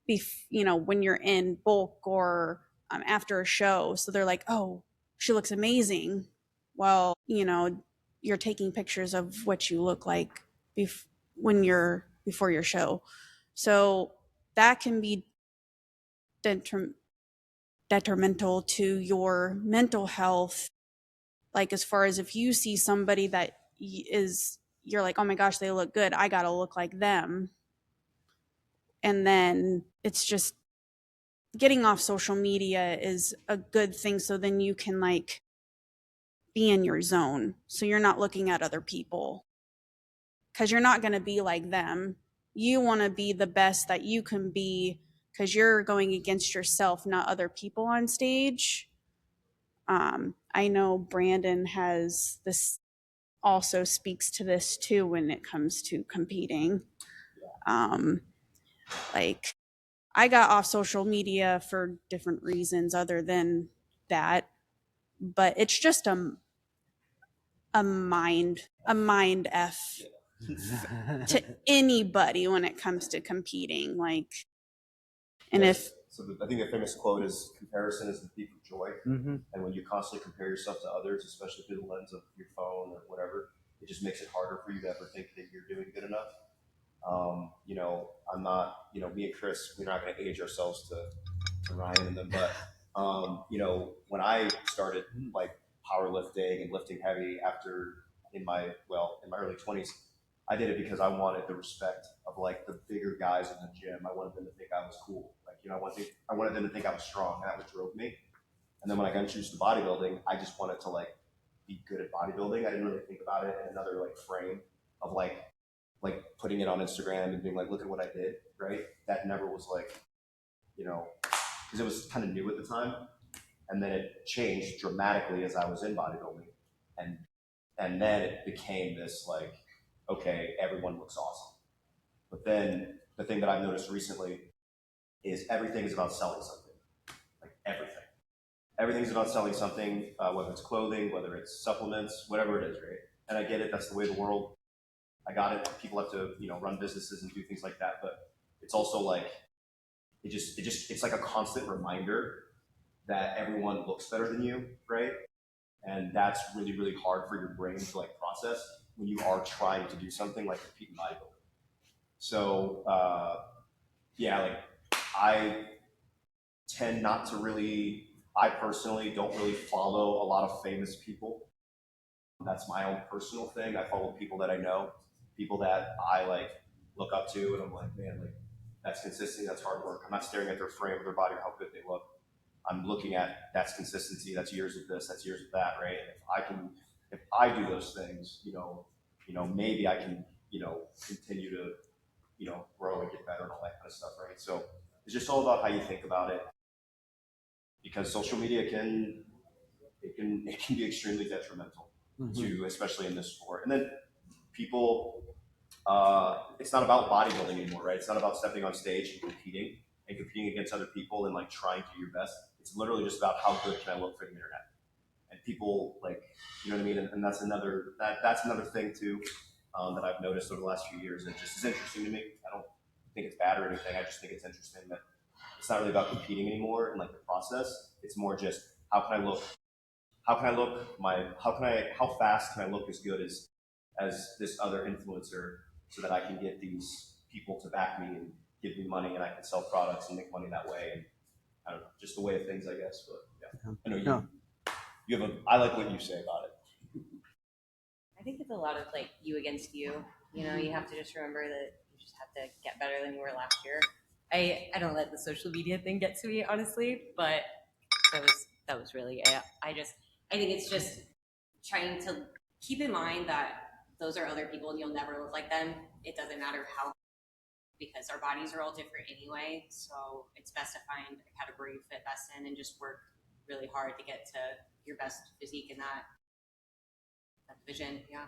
when you're in bulk or after a show. So they're like, oh, she looks amazing. Well, you're taking pictures of what you look like before your show. So that can be detrimental to your mental health. Like, as far as if you see somebody that you're like, oh my gosh, they look good, I gotta look like them. And then it's just getting off social media is a good thing. So then you can be in your zone. So you're not looking at other people because you're not going to be like them. You want to be the best that you can be because you're going against yourself, not other people on stage. I know Brandon has this, also speaks to this too when it comes to competing. I got off social media for different reasons other than that, but it's just a mind f to anybody when it comes to competing. And yes. I think the famous quote is, comparison is the thief of joy. Mm-hmm. And when you constantly compare yourself to others, especially through the lens of your phone or whatever, it just makes it harder for you to ever think that you're doing good enough. I'm not, me and Chris, we're not going to age ourselves to Ryan and them, but, when I started powerlifting and lifting heavy in my early 20s, I did it because I wanted the respect of the bigger guys in the gym. I wanted them to think I was cool. I wanted them to think I was strong. And that what drove me. And then when I got introduced to bodybuilding, I just wanted to be good at bodybuilding. I didn't really think about it in another frame of putting it on Instagram and being look at what I did, right? That never was because it was kind of new at the time. And then it changed dramatically as I was in bodybuilding. And then it became this okay, everyone looks awesome. But then the thing that I've noticed recently is everything is about selling something. Everything. Everything's about selling something, whether it's clothing, whether it's supplements, whatever it is, right? And I get it, that's the way of the world. I got it. People have to, run businesses and do things like that. But it's also it's like a constant reminder that everyone looks better than you, right? And that's really, really hard for your brain to process when you are trying to do something like compete in bodybuilding. So I tend not to really, I personally don't really follow a lot of famous people. That's my own personal thing. I follow people that I know, people that I like look up to, and I'm like, man, like that's consistency, that's hard work. I'm not staring at their frame or their body or how good they look. I'm looking at that's consistency, that's years of this, that's years of that, right? And if I do those things, maybe I can, continue to, grow and get better and all that kind of stuff, right? So it's just all about how you think about it, because social media can be extremely detrimental to, especially in this sport. And then people, it's not about bodybuilding anymore, right? It's not about stepping on stage and competing against other people and like trying to do your best. It's literally just about how good can I look for the internet. And people like, you know what I mean? And that's another thing too, that I've noticed over the last few years. It just is interesting to me. I don't think it's bad or anything. I just think it's interesting that it's not really about competing anymore and like the process. It's more just how can I look? How fast can I look as good as this other influencer, so that I can get these people to back me and give me money, and I can sell products and make money that way. And I don't know, just the way of things, I guess. But yeah, I know you have I like what you say about it. I think it's a lot of like you against you. You have to just remember that you just have to get better than you were last year. I don't let the social media thing get to me, honestly, but that was really it. I think it's just trying to keep in mind that those are other people and you'll never look like them. It doesn't matter how, because our bodies are all different anyway. So it's best to find a category you fit best in and just work really hard to get to your best physique in that division. Yeah.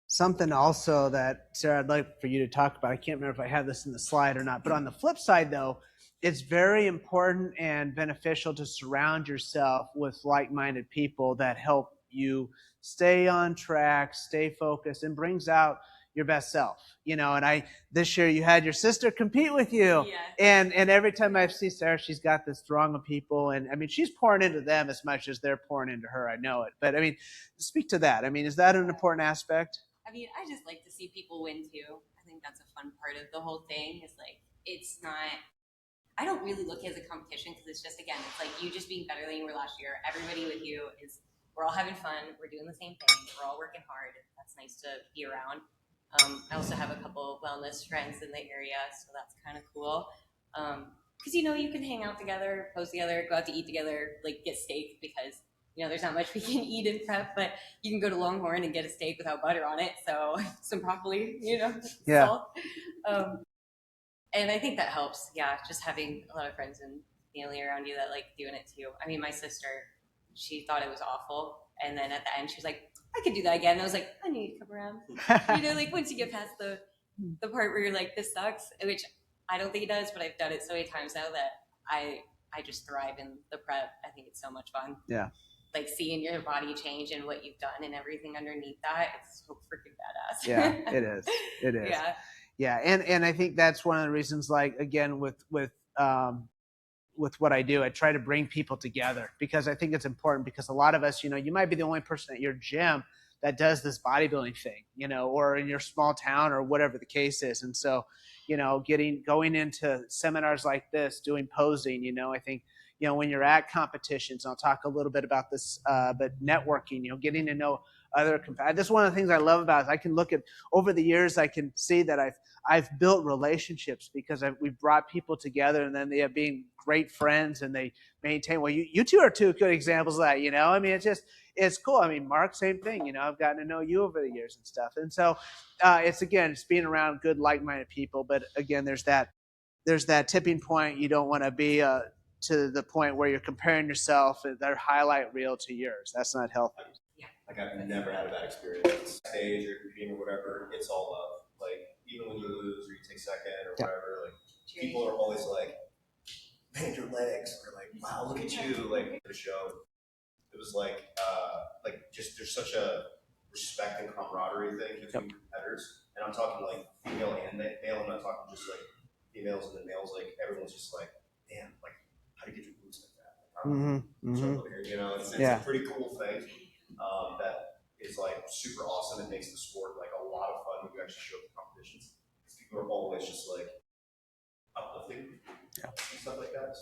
Something also that, Sarah, I'd like for you to talk about, I can't remember if I have this in the slide or not, but on the flip side though, it's very important and beneficial to surround yourself with like-minded people that help you stay on track, stay focused, and brings out your best self. And this year you had your sister compete with you. Yeah. And every time I see Sarah, she's got this throng of people. And I mean, she's pouring into them as much as they're pouring into her. I know it. But I mean, speak to that. I mean, is that an important aspect? I mean, I just like to see people win too. I think that's a fun part of the whole thing. Is like, it's not, I don't really look at it as a competition, because it's just, again, it's like you just being better than you were last year. Everybody with you we're all having fun. We're doing the same thing. We're all working hard. That's nice to be around. I also have a couple of wellness friends in the area, so that's kind of cool. Because, you can hang out together, pose together, go out to eat together, like get steak, because, there's not much we can eat in prep, but you can go to Longhorn and get a steak without butter on it. So some broccoli, Yeah. salt. And I think that helps. Yeah, just having a lot of friends and family around you that like doing it too. I mean, my sister, she thought it was awful. And then at the end, she was like, I could do that again. And I was like, I need to come around. Like once you get past the part where you're like, this sucks, which I don't think it does, but I've done it so many times now that I just thrive in the prep. I think it's so much fun. Yeah. Like seeing your body change and what you've done and everything underneath that, it's so freaking badass. Yeah, it is. It is. Yeah. Yeah. And I think that's one of the reasons, like, again, with what I do, I try to bring people together, because I think it's important, because a lot of us, you might be the only person at your gym that does this bodybuilding thing, or in your small town or whatever the case is. And so, going into seminars like this, doing posing, I think, when you're at competitions, and I'll talk a little bit about this, but networking, getting to know other competitors. That's one of the things I love about it. I can look at, over the years, I can see that I've built relationships, because we've brought people together, and then they have being great friends, and they maintain. Well, you two are two good examples of that. I mean, it's cool. I mean, Mark, same thing. I've gotten to know you over the years and stuff. And so it's being around good, like-minded people. But again, there's that tipping point. You don't want to be to the point where you're comparing yourself, their highlight reel, to yours. That's not healthy. Like, I've never had a bad experience. Stage or competing or whatever, it's all love. Like, even when you lose or you take second or whatever, like, people are always like, man, your legs. Or like, wow, look at you. Like, the show, it was like just there's such a respect and camaraderie thing between competitors. And I'm talking like female and male. I'm not talking just like females and then males. Like, everyone's just like, damn, like, how do you get your glutes like that? Like, it's a pretty cool thing. That is like super awesome. It makes the sport like a lot of fun when you actually show up at competitions, because people are always just like uplifting. stuff like that.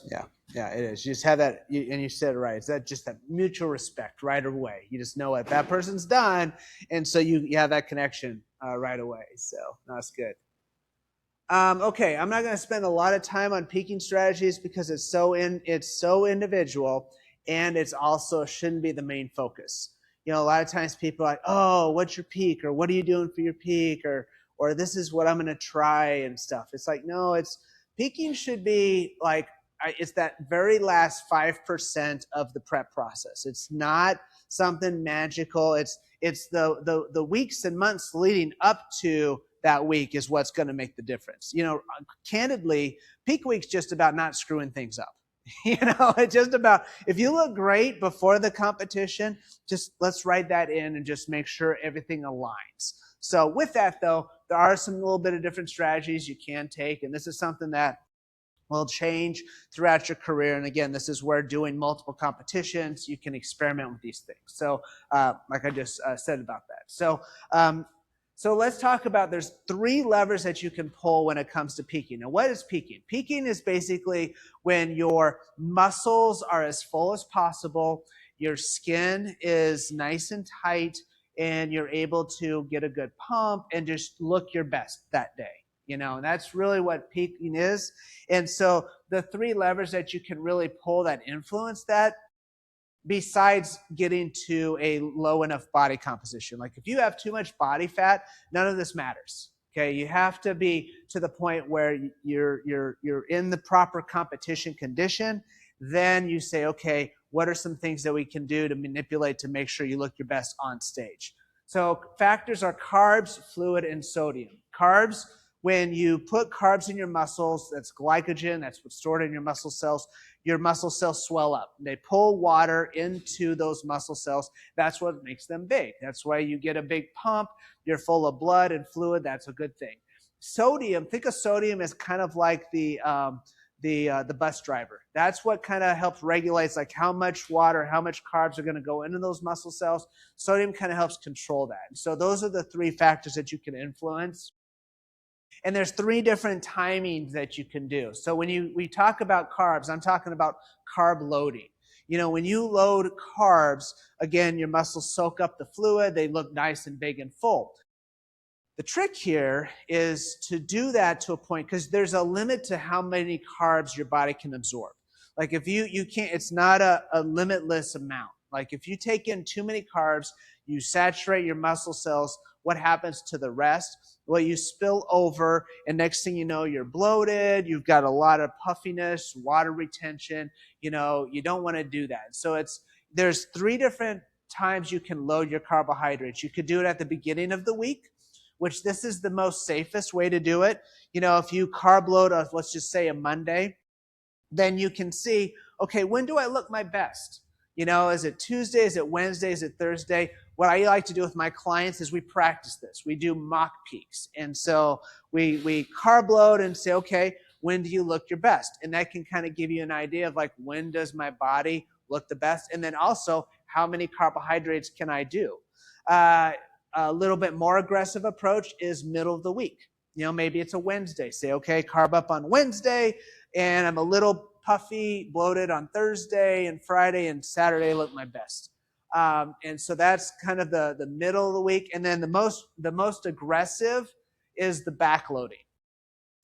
Yeah, it is. You just have that, and you said it right. It's that just that mutual respect right away. You just know what that person's done, and so you have that connection right away. So that's good. Okay, I'm not going to spend a lot of time on peaking strategies because it's so individual, and it's also shouldn't be the main focus. You know, a lot of times people are like, "Oh, what's your peak?" or "What are you doing for your peak?" or "This is what I'm going to try" and stuff. It's like, no, it's peaking should be like it's that very last 5% of the prep process. It's not something magical. It's the weeks and months leading up to that week is what's going to make the difference. You know, candidly, peak week's just about not screwing things up. You know, it's just about if you look great before the competition, just let's write that in and just make sure everything aligns. So with that, though, there are some little bit of different strategies you can take, and this is something that will change throughout your career. And again, this is where doing multiple competitions, you can experiment with these things. So like I just said about that. So let's talk about, there's 3 levers that you can pull when it comes to peaking. Now, what is peaking? Peaking is basically when your muscles are as full as possible, your skin is nice and tight, and you're able to get a good pump and just look your best that day. You know, and that's really what peaking is. And so the 3 levers that you can really pull that influence that, besides getting to a low enough body composition. Like if you have too much body fat, none of this matters. Okay, you have to be to the point where you're in the proper competition condition. Then you say, okay, what are some things that we can do to manipulate to make sure you look your best on stage? So factors are carbs, fluid, and sodium. Carbs, when you put carbs in your muscles, that's glycogen, that's what's stored in your muscle cells swell up. They pull water into those muscle cells. That's what makes them big. That's why you get a big pump. You're full of blood and fluid. That's a good thing. Sodium, think of sodium as kind of like the bus driver. That's what kind of helps regulates like how much water, how much carbs are going to go into those muscle cells. Sodium kind of helps control that. And so those are the 3 factors that you can influence. And there's 3 different timings that you can do. So when we talk about carbs, I'm talking about carb loading. You know, when you load carbs, again, your muscles soak up the fluid. They look nice and big and full. The trick here is to do that to a point, because there's a limit to how many carbs your body can absorb. Like if you can't, it's not a limitless amount. Like if you take in too many carbs, you saturate your muscle cells, what happens to the rest? Well, you spill over, and next thing you know, you're bloated, you've got a lot of puffiness, water retention. You know, you don't want to do that. So there's 3 different times you can load your carbohydrates. You could do it at the beginning of the week, which this is the most safest way to do it. You know, if you carb load, let's just say a Monday, then you can see, okay, when do I look my best? You know, is it Tuesday? Is it Wednesday? Is it Thursday? What I like to do with my clients is we practice this. We do mock peaks. And so we carb load and say, okay, when do you look your best? And that can kind of give you an idea of like, when does my body look the best? And then also, how many carbohydrates can I do? A little bit more aggressive approach is middle of the week. You know, maybe it's a Wednesday. Say, okay, carb up on Wednesday, and I'm a little puffy, bloated on Thursday and Friday, and Saturday look my best. And so that's kind of the middle of the week. And then the most aggressive is the backloading.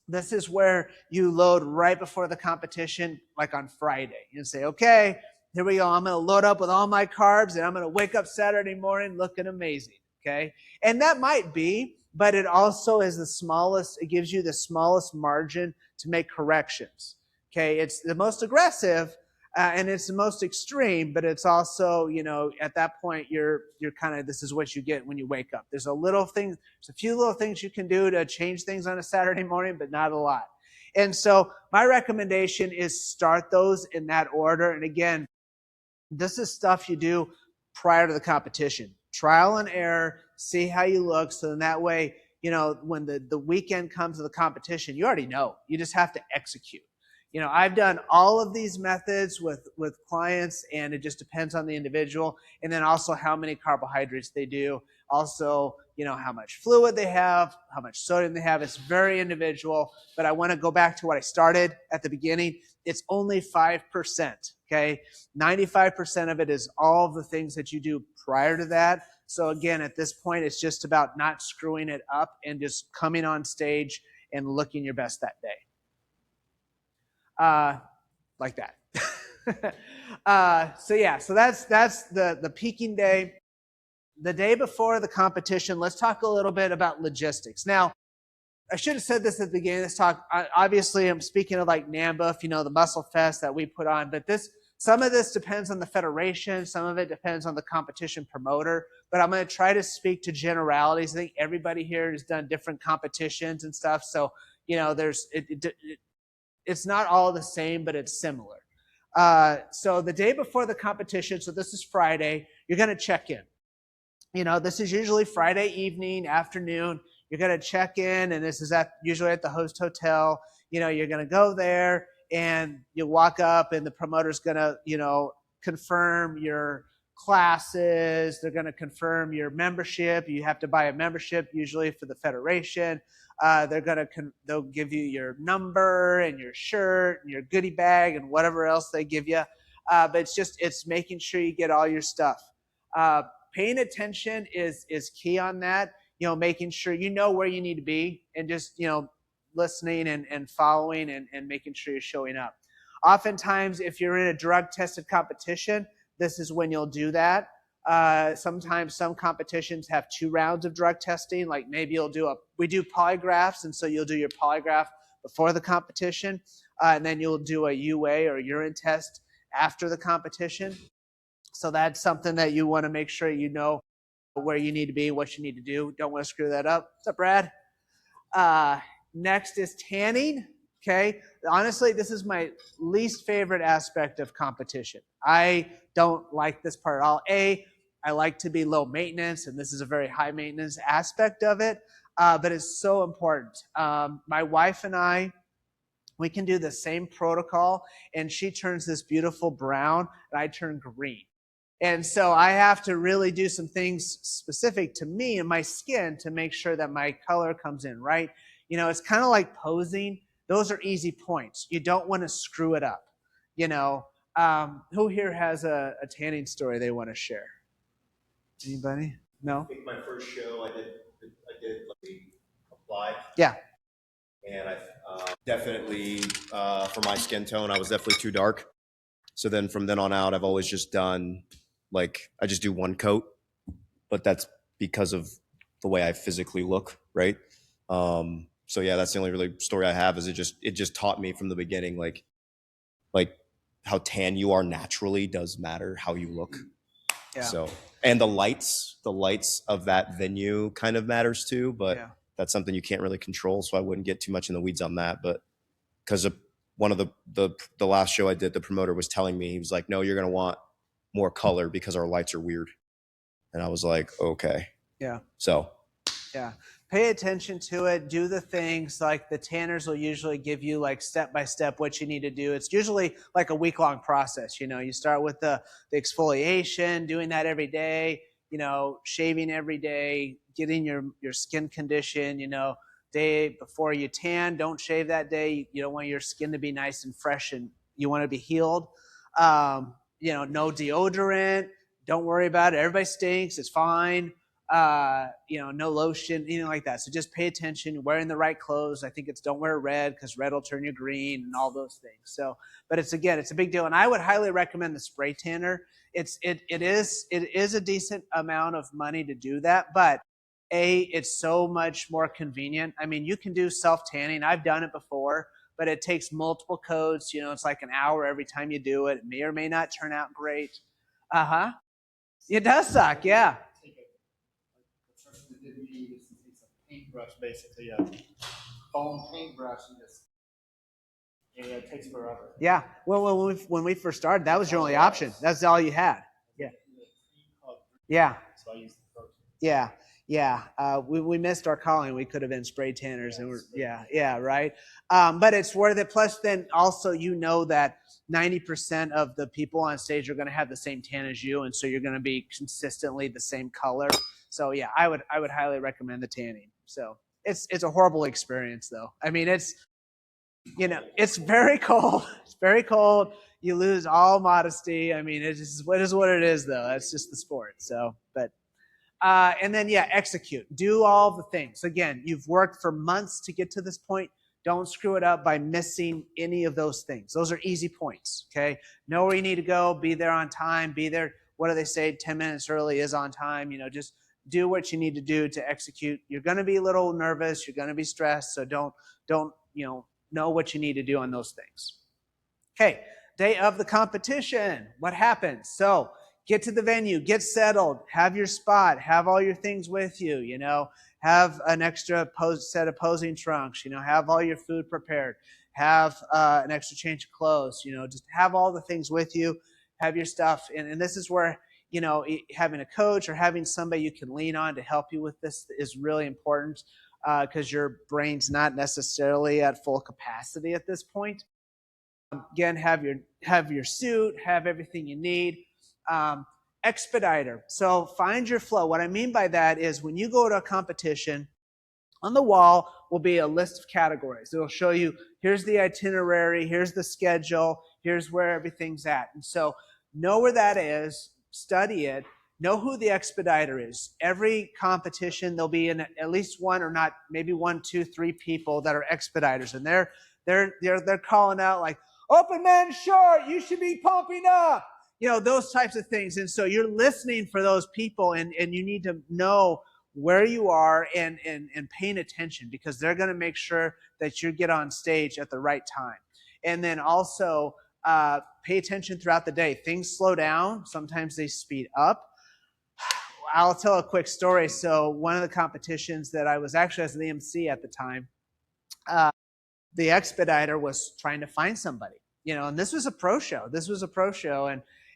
This is where you load right before the competition, like on Friday. You say, okay, here we go. I'm going to load up with all my carbs, and I'm going to wake up Saturday morning looking amazing. Okay. And that might be, but it also is it gives you the smallest margin to make corrections. Okay. It's the most aggressive, and it's the most extreme, but it's also, you know, at that point, you're kind of, this is what you get when you wake up. There's a few little things you can do to change things on a Saturday morning, but not a lot. And so my recommendation is start those in that order. And again, this is stuff you do prior to the competition. Trial and error, see how you look. So in that way, you know, when the weekend comes to the competition, you already know. You just have to execute. You know, I've done all of these methods with clients, and it just depends on the individual. And then also how many carbohydrates they do. Also, how much fluid they have, how much sodium they have. It's very individual, but I want to go back to what I started at the beginning. It's only 5%, okay? 95% of it is all the things that you do prior to that. So again, at this point, it's just about not screwing it up and just coming on stage and looking your best that day. Like that. So that's the peaking day. The day before the competition, let's talk a little bit about logistics. Now, I should have said this at the beginning of this talk. Obviously, I'm speaking of like NAMBUF, the Muscle Fest that we put on, but some of this depends on the federation. Some of it depends on the competition promoter, but I'm going to try to speak to generalities. I think everybody here has done different competitions and stuff. So, it's not all the same, but it's similar. So the day before the competition, so this is Friday, you're going to check in. This is usually Friday evening, afternoon. You're going to check in, and this is usually at the host hotel. You're going to go there, and you walk up, and the promoter's going to, confirm your classes. They're going to confirm your membership. You have to buy a membership, usually for the federation. They'll give you your number and your shirt and your goodie bag and whatever else they give you. But it's making sure you get all your stuff. Paying attention is key on that. Making sure you know where you need to be, and just listening and following and making sure you're showing up. Oftentimes, if you're in a drug-tested competition, this is when you'll do that. Sometimes some competitions have 2 rounds of drug testing. Like maybe we do polygraphs, and so you'll do your polygraph before the competition, and then you'll do a UA or urine test after the competition. So that's something that you want to make sure you know where you need to be, what you need to do. Don't want to screw that up. What's up, Brad? Next is tanning. Okay. Honestly, this is my least favorite aspect of competition. I don't like this part at all. I like to be low maintenance, and this is a very high maintenance aspect of it, but it's so important. My wife and I, we can do the same protocol, and she turns this beautiful brown, and I turn green. And so I have to really do some things specific to me and my skin to make sure that my color comes in right. It's kind of like posing. Those are easy points. You don't want to screw it up. Who here has a tanning story they want to share? Anybody? No? I think my first show I did apply. Yeah. And I definitely, for my skin tone, I was definitely too dark. So then from then on out, I've always just done, I just do one coat, but that's because of the way I physically look, right? So yeah, that's the only really story I have. Is it just taught me from the beginning, like how tan you are naturally does matter how you look. Yeah. So, and the lights of that venue kind of matters too, but yeah, that's something you can't really control. So I wouldn't get too much in the weeds on that. But because of one of the last show I did, the promoter was telling me, he was like, no, you're going to want more color because our lights are weird. And I was like, okay. Yeah. So. Yeah. Pay attention to it. Do the things like the tanners will usually give you like step-by-step what you need to do. It's usually like a week-long process. You start with the exfoliation, doing that every day, shaving every day, getting your skin condition, day before you tan, don't shave that day. You don't want your skin to be nice and fresh, and you want to be healed. No deodorant. Don't worry about it. Everybody stinks. It's fine. No lotion, anything like that. So just pay attention, wearing the right clothes. I think don't wear red because red will turn you green and all those things. So, but it's a big deal. And I would highly recommend the spray tanner. It is a decent amount of money to do that, but it's so much more convenient. I mean, you can do self-tanning. I've done it before, but it takes multiple coats. It's like an hour every time you do it. It may or may not turn out great. It does suck. Yeah. Paintbrush, basically a foam paintbrush, and it takes forever. Yeah. Well, when we first started, that was your only option. That's all you had. Yeah. Yeah. So I used the protein. Yeah. Yeah, we missed our calling. We could have been spray tanners, and yeah, right. But it's worth it. Plus, then also that 90% of the people on stage are going to have the same tan as you, and so you're going to be consistently the same color. So yeah, I would highly recommend the tanning. So it's a horrible experience though. I mean, it's very cold. It's very cold. You lose all modesty. I mean, it is what it is though. That's just the sport. So, but. And then, execute. Do all the things. Again, you've worked for months to get to this point. Don't screw it up by missing any of those things. Those are easy points, okay? Know where you need to go. Be there on time. Be there, what do they say, 10 minutes early is on time. Just do what you need to do to execute. You're going to be a little nervous. You're going to be stressed. So don't know what you need to do on those things. Okay, day of the competition. What happens? So get to the venue, get settled, have your spot, have all your things with you, have an extra set of posing trunks, have all your food prepared, have an extra change of clothes, just have all the things with you, have your stuff. And this is where, having a coach or having somebody you can lean on to help you with this is really important because your brain's not necessarily at full capacity at this point. Again, have your suit, have everything you need. Expediter. So find your flow. What I mean by that is when you go to a competition, on the wall will be a list of categories. It'll show you, here's the itinerary, here's the schedule, here's where everything's at. And so know where that is, study it, know who the expediter is. Every competition, there'll be at least one or not, maybe 1, 2, 3 people that are expediters. And they're calling out like, open men short, you should be pumping up. Those types of things. And so you're listening for those people and you need to know where you are and paying attention because they're going to make sure that you get on stage at the right time. And then also pay attention throughout the day. Things slow down. Sometimes they speed up. I'll tell a quick story. So one of the competitions that I was actually as the MC at the time, the expediter was trying to find somebody, and this was a pro show.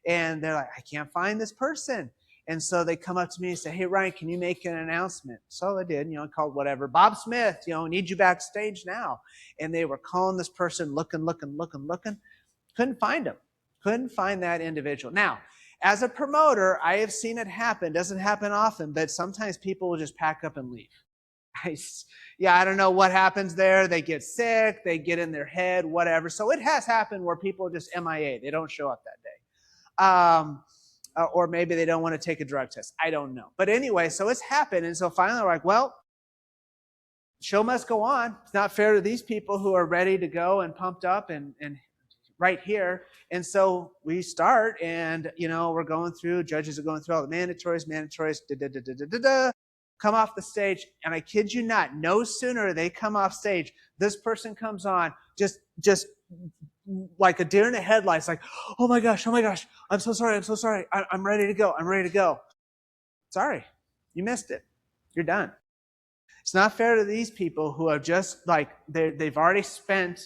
And they're like, I can't find this person. And so they come up to me and say, hey, Ryan, can you make an announcement? So I did, I called whatever. Bob Smith, need you backstage now. And they were calling this person, looking. Couldn't find him. Couldn't find that individual. Now, as a promoter, I have seen it happen. Doesn't happen often, but sometimes people will just pack up and leave. I don't know what happens there. They get sick. They get in their head, whatever. So it has happened where people just MIA. They don't show up that day. Or maybe they don't want to take a drug test. I don't know. But anyway, so it's happened. And so finally we're like, well, show must go on. It's not fair to these people who are ready to go and pumped up and right here. And so we start and, we're going through, judges are going through all the mandatories, come off the stage. And I kid you not, no sooner they come off stage, this person comes on, just like a deer in the headlights, like, oh my gosh, I'm so sorry, I'm ready to go. Sorry, you missed it. You're done. It's not fair to these people who have just they've already spent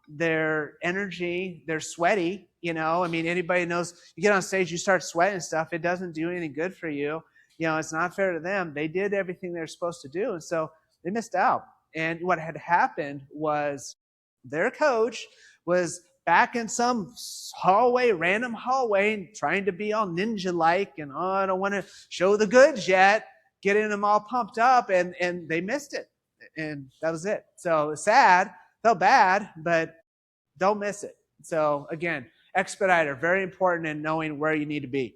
their energy, they're sweaty, anybody knows you get on stage, you start sweating stuff, it doesn't do anything good for you. It's not fair to them. They did everything they're supposed to do, and so they missed out. And what had happened was their coach was back in some random hallway, trying to be all ninja-like, and I don't want to show the goods yet, getting them all pumped up, and they missed it. And that was it. So it was sad, felt bad, but don't miss it. So again, expediter, very important in knowing where you need to be.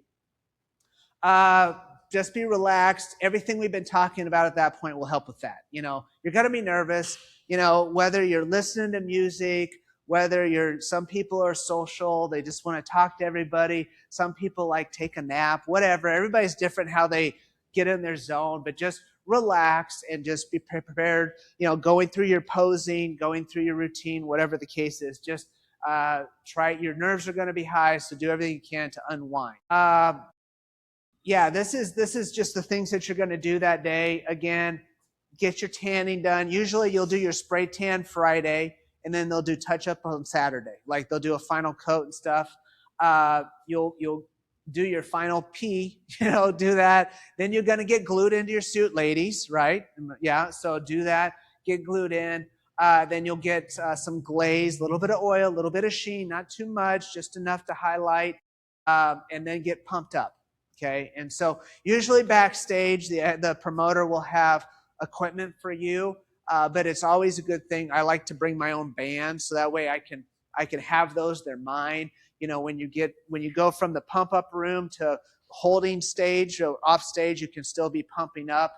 Just be relaxed. Everything we've been talking about at that point will help with that. You're going to be nervous, whether you're listening to music, whether some people are social, they just want to talk to everybody. Some people take a nap, whatever. Everybody's different how they get in their zone, but just relax and just be prepared, going through your posing, going through your routine, whatever the case is. Just your nerves are going to be high, so do everything you can to unwind. This is just the things that you're going to do that day. Again, get your tanning done. Usually you'll do your spray tan Friday, and then they'll do touch up on Saturday. They'll do a final coat and stuff. You'll do your final pee, do that. Then you're going to get glued into your suit, ladies, right? Yeah, so do that, get glued in. Then you'll get some glaze, a little bit of oil, a little bit of sheen, not too much, just enough to highlight, and then get pumped up, okay? And so usually backstage, the promoter will have equipment for you, but it's always a good thing. I like to bring my own band, so that way I can have those, they're mine. When you go from the pump up room to holding stage or off stage, you can still be pumping up,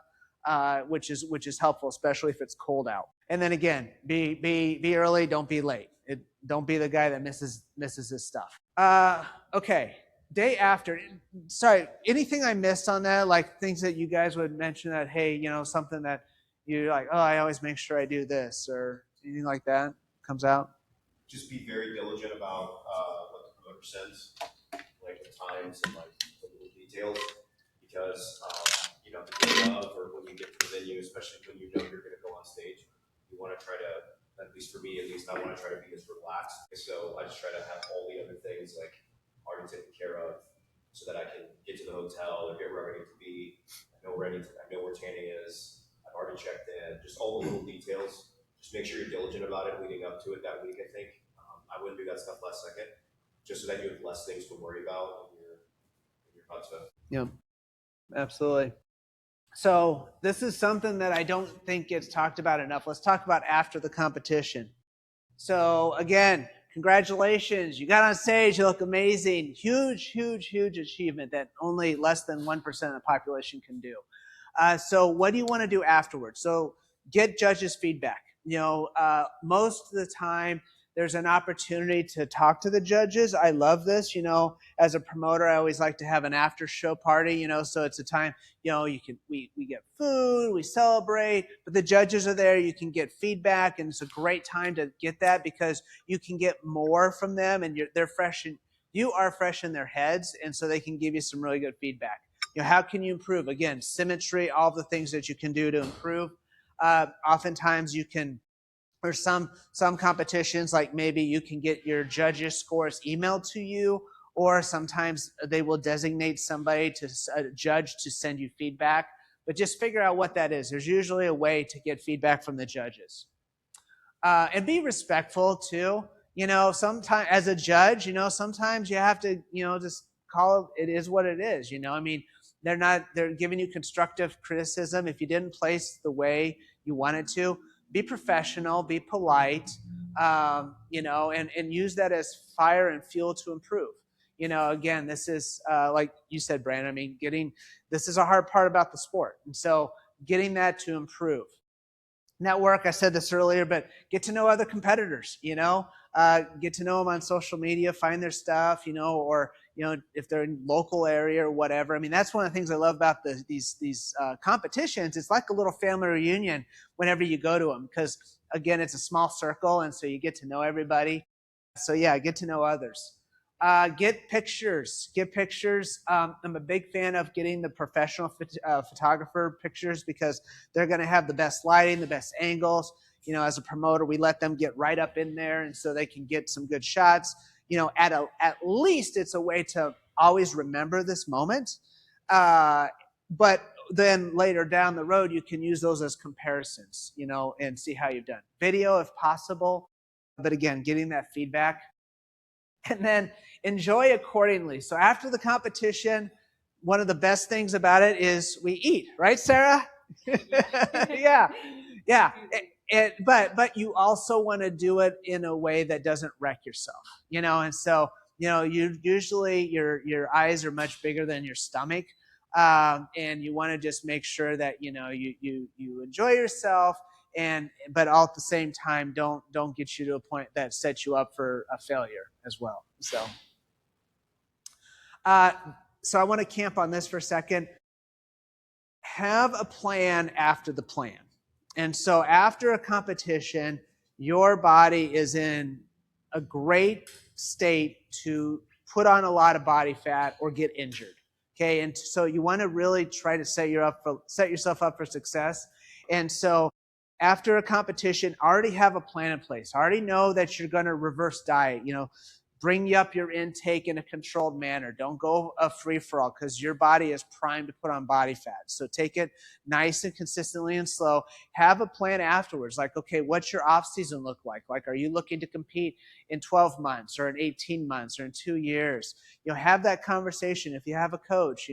which is helpful, especially if it's cold out. And then again, be early, don't be late. Don't be the guy that misses his stuff. Okay, day after. Sorry, anything I missed on that? Like things that you guys would mention that, hey, something that you're like, oh, I always make sure I do this, or anything like that comes out. Just be very diligent about what the promoter sends, like the times and like the little details, because the day of or when you get to the venue, especially when you're going to go on stage, you want to try to, at least for me, I want to try to be as relaxed. So I just try to have all the other things like already taken care of, so that I can get to the hotel or get where I need to be. I know where tanning is. I've already checked in. Just all the little details. Just make sure you're diligent about it leading up to it that week, I think. I wouldn't do that stuff last second, just so that you have less things to worry about when you're about to. Yeah, absolutely. So this is something that I don't think gets talked about enough. Let's talk about after the competition. So again, congratulations. You got on stage. You look amazing. Huge, huge, huge achievement that only less than 1% of the population can do. So what do you want to do afterwards? So get judges' feedback. Most of the time, there's an opportunity to talk to the judges. I love this. As a promoter, I always like to have an after show party, so it's a time, we get food, we celebrate, but the judges are there. You can get feedback, and it's a great time to get that because you can get more from them, and they're fresh, and you are fresh in their heads, and so they can give you some really good feedback. How can you improve? Again, symmetry, all the things that you can do to improve. Oftentimes you can, or some competitions, like maybe you can get your judges' scores emailed to you, or sometimes they will designate somebody to a judge to send you feedback. But just figure out what that is. There's usually a way to get feedback from the judges. And be respectful too. Sometimes as a judge, sometimes you have to, just call it is what it is. They're giving you constructive criticism. If you didn't place the way you wanted to, be professional, be polite, and use that as fire and fuel to improve. Again, this is like you said, Brandon, this is a hard part about the sport. And so getting that to improve. Network, I said this earlier, but get to know other competitors, get to know them on social media, find their stuff, or, if they're in local area or whatever. That's one of the things I love about these competitions. It's like a little family reunion whenever you go to them, because again, it's a small circle. And so you get to know everybody. So yeah, get to know others. Get pictures. I'm a big fan of getting the professional photographer pictures because they're going to have the best lighting, the best angles. As a promoter, we let them get right up in there, and so they can get some good shots. At least it's a way to always remember this moment. But then later down the road, you can use those as comparisons, and see how you've done. Video if possible, but again, getting that feedback. And then enjoy accordingly. So after the competition, one of the best things about it is we eat, right, Sarah? Yeah. But you also want to do it in a way that doesn't wreck yourself, and so, you usually your eyes are much bigger than your stomach. And you want to just make sure that, you enjoy yourself, but all at the same time, don't get you to a point that sets you up for a failure as well. So I want to camp on this for a second. Have a plan after the plan. And so after a competition, your body is in a great state to put on a lot of body fat or get injured. Okay, and so you want to really try to set yourself up for success. And so after a competition, already have a plan in place. Already know that you're going to reverse diet. bring up your intake in a controlled manner. Don't go a free-for-all because your body is primed to put on body fat. So take it nice and consistently and slow. Have a plan afterwards. Like, okay, what's your off season look like? Like, are you looking to compete in 12 months or in 18 months or in 2 years? Have that conversation. If you have a coach,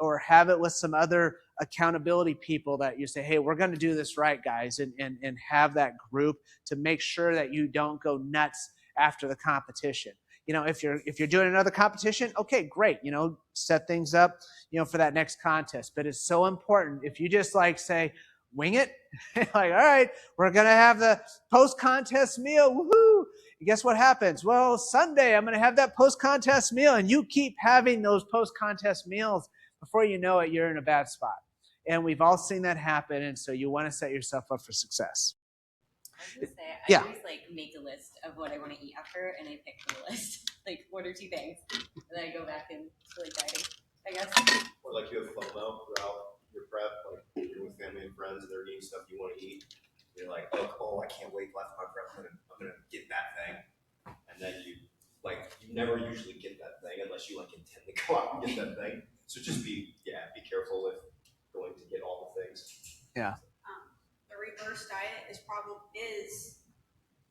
or have it with some other accountability people that you say, hey, we're going to do this right, guys, and have that group to make sure that you don't go nuts after the competition. If you're doing another competition, okay, great. Set things up, for that next contest. But it's so important. If you just say, wing it, like, all right, we're going to have the post-contest meal. Woohoo. And guess what happens? Well, Sunday, I'm going to have that post-contest meal. And you keep having those post-contest meals. Before you know it, you're in a bad spot. And we've all seen that happen. And so you want to set yourself up for success. I was gonna say, Yeah. I always make a list of what I want to eat after, and I pick from the list, like 1 or 2 things, and then I go back and dieting, I guess. Or you have FOMO throughout your prep, you're with family and friends and they're eating stuff you want to eat. You're like, oh, I can't wait left my prep. I'm gonna get that thing, and then you never usually get that thing unless you intend to go out and get that thing. So just be careful with going to get all the things. Yeah. The reverse diet is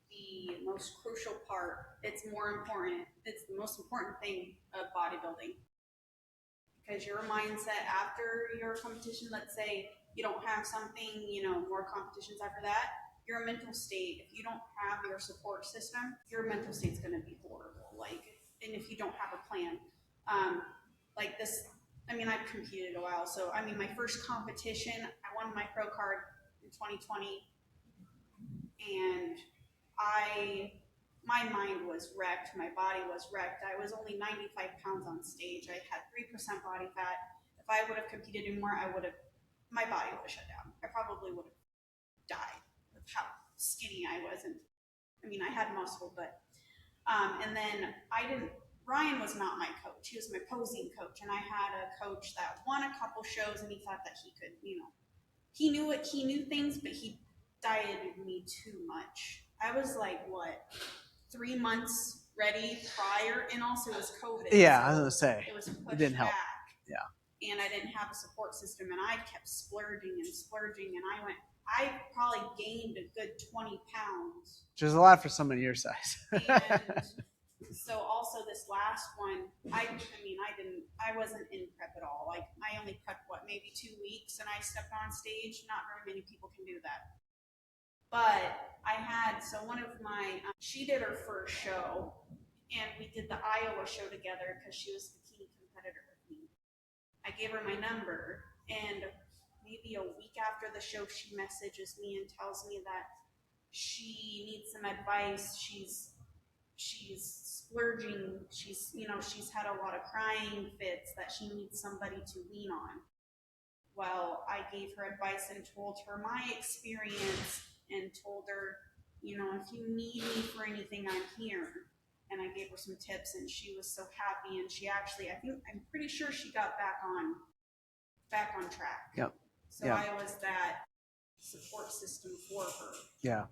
the most crucial part. It's more important. It's the most important thing of bodybuilding, because your mindset after your competition, let's say you don't have something, more competitions after that, your mental state, if you don't have your support system, your mental state's going to be horrible. And if you don't have a plan, I've competed a while. So, my first competition, I won my pro card in 2020, and my mind was wrecked, my body was wrecked. I was only 95 pounds on stage. I had 3% body fat. If I would have competed anymore, my body would have shut down. I probably would have died with how skinny I was. And I had muscle, but and then Ryan was not my coach. He was my posing coach, and I had a coach that won a couple shows, and he thought that he could, he knew things, but he dieted me too much. I was 3 months ready prior, and also it was COVID. Yeah, so I was gonna say it was pushed it didn't help. back. Yeah. And I didn't have a support system, and I kept splurging, and I probably gained a good 20 pounds. Which is a lot for someone your size. And so also this last one, I wasn't in prep at all. I only prepped maybe 2 weeks, and I stepped on stage. Not very many people can do that. But one of my, she did her first show, and we did the Iowa show together because she was the bikini competitor with me. I gave her my number, and maybe a week after the show, she messages me and tells me that she needs some advice. She's splurging. She's had a lot of crying fits, that she needs somebody to lean on. Well, I gave her advice and told her my experience, and told her, if you need me for anything, I'm here. And I gave her some tips, and she was so happy. And she actually, I'm pretty sure she got back on track. Yep. So yep. I was that support system for her. Yeah.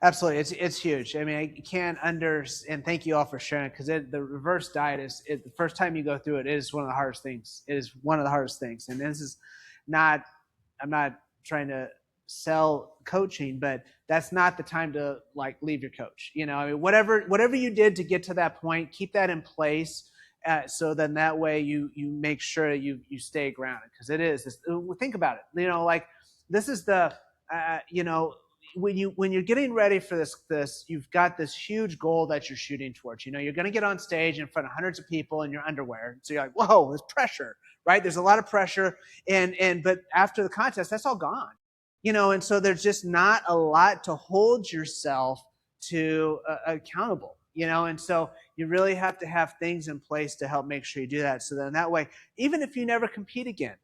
Absolutely. It's huge. I can't and thank you all for sharing, because the reverse diet the first time you go through it is one of the hardest things. It is one of the hardest things. And this is not, I'm not trying to sell coaching, but that's not the time to leave your coach. Whatever you did to get to that point, keep that in place. So then that way you make sure you stay grounded, because think about it. This is the, when you're getting ready for this, you've got this huge goal that you're shooting towards. You're going to get on stage in front of hundreds of people in your underwear. So you're like, whoa, there's pressure, right? There's a lot of pressure. But after the contest, that's all gone. And so there's just not a lot to hold yourself to accountable, and so you really have to have things in place to help make sure you do that. So then that way, even if you never compete again,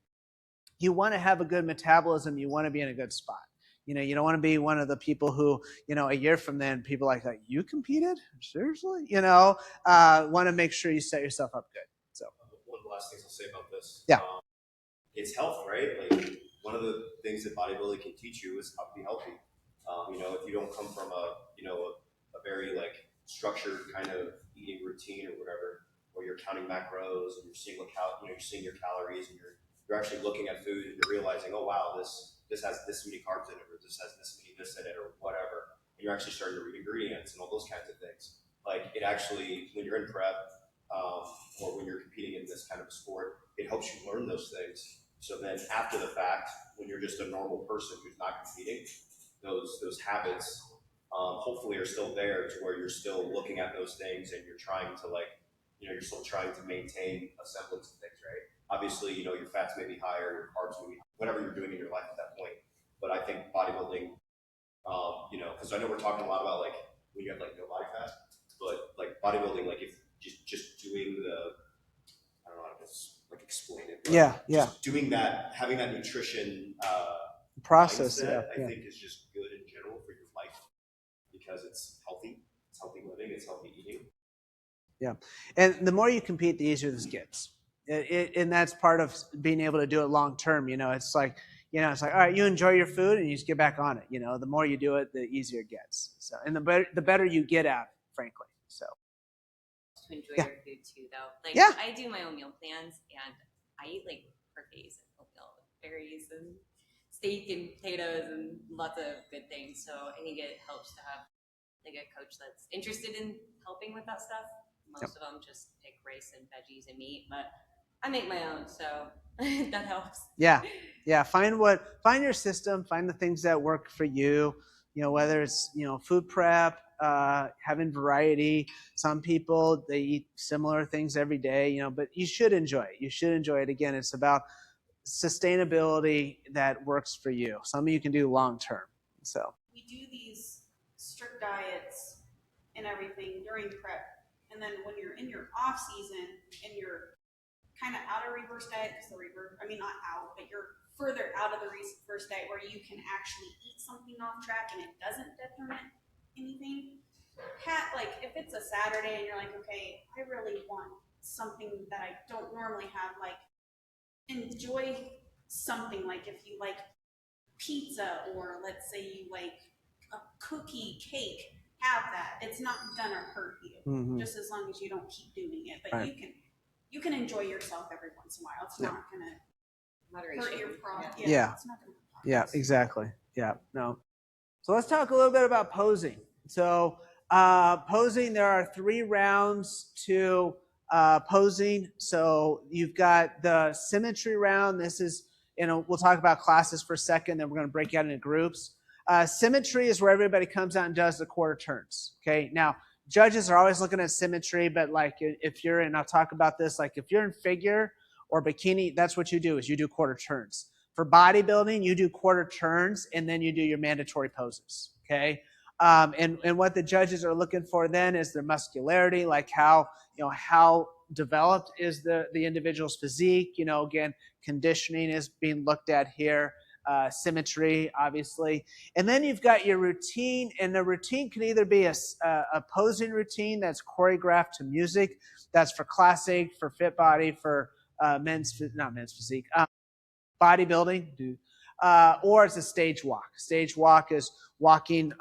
you want to have a good metabolism. You want to be in a good spot. You don't want to be one of the people who, a year from then, people like, you competed? Seriously? Want to make sure you set yourself up good. So one of the last things I'll say about this. Yeah. It's health, right? One of the things that bodybuilding can teach you is how to be healthy. If you don't come from a very structured kind of eating routine or whatever, where you're counting macros and you're seeing you're seeing your calories, and you're actually looking at food and you're realizing, oh wow, this has this many carbs in it, or this has this many this in it, or whatever. And you're actually starting to read ingredients and all those kinds of things. Like, it actually, when you're in prep, or when you're competing in this kind of a sport, it helps you learn those things. So then after the fact, when you're just a normal person who's not competing, those habits hopefully are still there, to where you're still looking at those things and you're trying to you're still trying to maintain a semblance of things, right? Obviously, your fats may be higher, your carbs may be, whatever you're doing in your life at that point. But I think bodybuilding, because I know we're talking a lot about when you have no body fat, but bodybuilding, if just doing I don't know how to explain it. But just doing that, having that nutrition process, mindset, I think is just good in general for your life, because it's healthy living, it's healthy eating. Yeah, and the more you compete, the easier this gets. And that's part of being able to do it long term. It's like, all right, you enjoy your food and you just get back on it. The more you do it, the easier it gets. So, and the better you get at it, frankly. So. To enjoy your food too, though. I do my own meal plans, and I eat parfaits and oatmeal with berries and steak and potatoes and lots of good things. So I think it helps to have a coach that's interested in helping with that stuff. Most of them just pick rice and veggies and meat, but I make my own, so that helps. Yeah. Find your system. Find the things that work for you. Whether it's food prep, having variety. Some people, they eat similar things every day. But you should enjoy it. You should enjoy it. Again, it's about sustainability that works for you. Something you can do long term. So we do these strict diets and everything during prep, and then when you're in your off season and you're kind of out of reverse diet, because not out, but you're further out of the reverse diet where you can actually eat something off track and it doesn't detriment anything. If it's a Saturday and you're like, okay, I really want something that I don't normally have, enjoy something. If you like pizza, or let's say you like a cookie, cake, have that. It's not gonna hurt you, just as long as you don't keep doing it. But you can enjoy yourself every once in a while. It's not gonna hurt your problem. It's not gonna hurt exactly. No. So let's talk a little bit about posing. So posing, there are 3 rounds to posing. So you've got the symmetry round. This is, we'll talk about classes for a second, then we're going to break out into groups. Symmetry is where everybody comes out and does the quarter turns. Okay. Now, judges are always looking at symmetry, but if you're in, I'll talk about this, if you're in figure or bikini, that's what you do, is you do quarter turns. For bodybuilding, you do quarter turns and then you do your mandatory poses. Okay. And what the judges are looking for then is their muscularity, how developed is the individual's physique. Again, conditioning is being looked at here. Symmetry, obviously. And then you've got your routine, and the routine can either be a posing routine that's choreographed to music. That's for classic, for fit body, for bodybuilding, or it's a stage walk. Stage walk is walking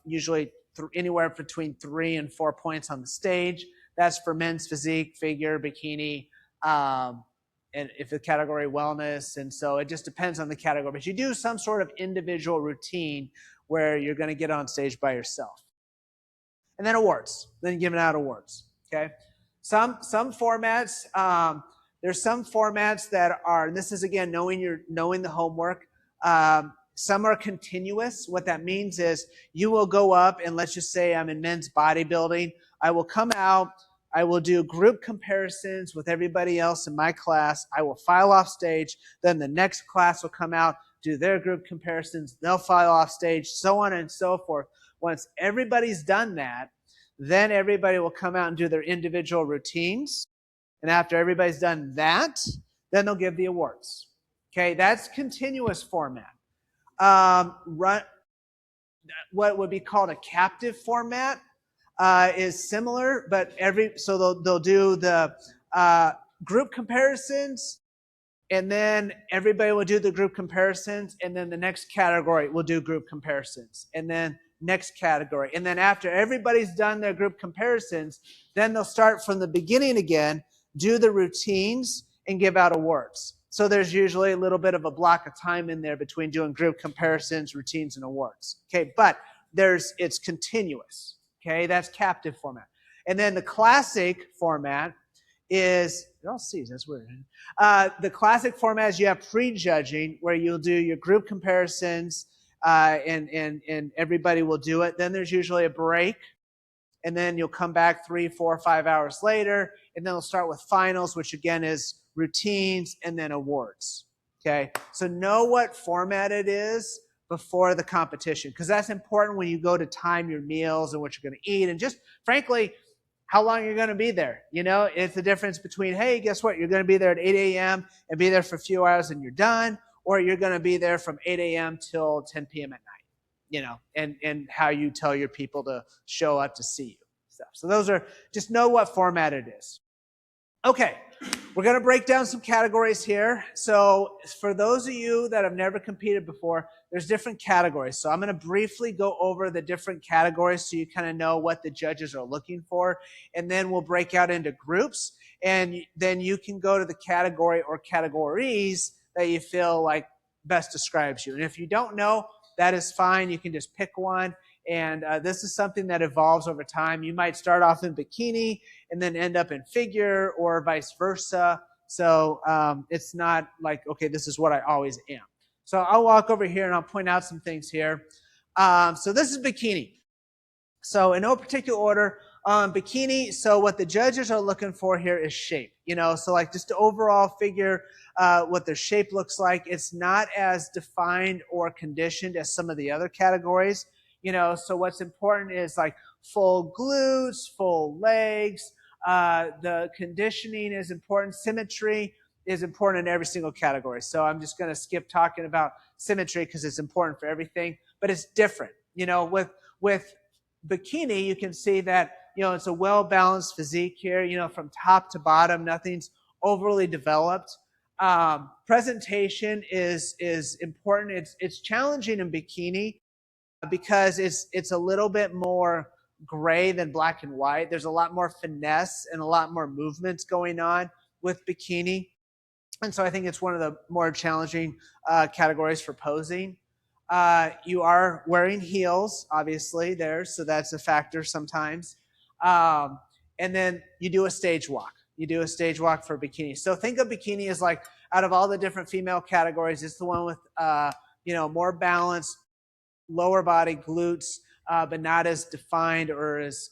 usually anywhere between 3 and 4 points on the stage. That's for men's physique, figure, bikini, and if the category wellness. And so it just depends on the category. But you do some sort of individual routine where you're going to get on stage by yourself. And then awards. Then giving out awards. Okay. Some formats. There's some formats that are, and this is again knowing the homework. Some are continuous. What that means is you will go up, and let's just say I'm in men's bodybuilding. I will come out. I will do group comparisons with everybody else in my class. I will file off stage. Then the next class will come out, do their group comparisons. They'll file off stage, so on and so forth. Once everybody's done that, then everybody will come out and do their individual routines. And after everybody's done that, then they'll give the awards. Okay, that's continuous format. What would be called a captive format is similar, but so they'll do the group comparisons, And then everybody will do the group comparisons, and then the next category will do group comparisons, and then next category. And then after everybody's done their group comparisons, then they'll start from the beginning again, do the routines, and give out awards. So there's usually a little bit of a block of time in there between doing group comparisons, routines, and awards. Okay, but it's continuous. Okay, that's captive format. And then the classic format is, oh, see, that's weird. The classic format is you have pre-judging where you'll do your group comparisons and everybody will do it. Then there's usually a break, and then you'll come back 3, 4, 5 hours later, and then we'll start with finals, which again is routines and then awards. Okay, so know what format it is before the competition, because that's important when you go to time your meals and what you're going to eat, and just frankly, how long you're going to be there. You know, it's the difference between, hey, guess what? You're going to be there at 8 a.m. and be there for a few hours and you're done, or you're going to be there from 8 a.m. till 10 p.m. at night, you know, and how you tell your people to show up to see you. So those are, just know what format it is. Okay, we're going to break down some categories here. So for those of you that have never competed before, there's different categories. So I'm going to briefly go over the different categories so you kind of know what the judges are looking for. And then we'll break out into groups. And then you can go to the category or categories that you feel like best describes you. And if you don't know, that is fine. You can just pick one. And this is something that evolves over time. You might start off in bikini and then end up in figure or vice versa. So it's not like, okay, this is what I always am. So I'll walk over here and I'll point out some things here. So this is bikini. So in no particular order, bikini, so what the judges are looking for here is shape. You know, so like just the overall figure, what their shape looks like. It's not as defined or conditioned as some of the other categories. You know, so what's important is like full glutes, full legs. The conditioning is important. Symmetry is important in every single category. So I'm just going to skip talking about symmetry because it's important for everything, but it's different. You know, with bikini, you can see that, you know, it's a well-balanced physique here, you know, from top to bottom, nothing's overly developed. Presentation is important. It's challenging in bikini because it's a little bit more gray than black and white. There's a lot more finesse and a lot more movements going on with bikini. And so I think it's one of the more challenging categories for posing. You are wearing heels, obviously, there, so that's a factor sometimes. And then you do a stage walk. You do a stage walk for bikini. So think of bikini as like, out of all the different female categories, it's the one with, you know, more balanced, lower body glutes, but not as defined or as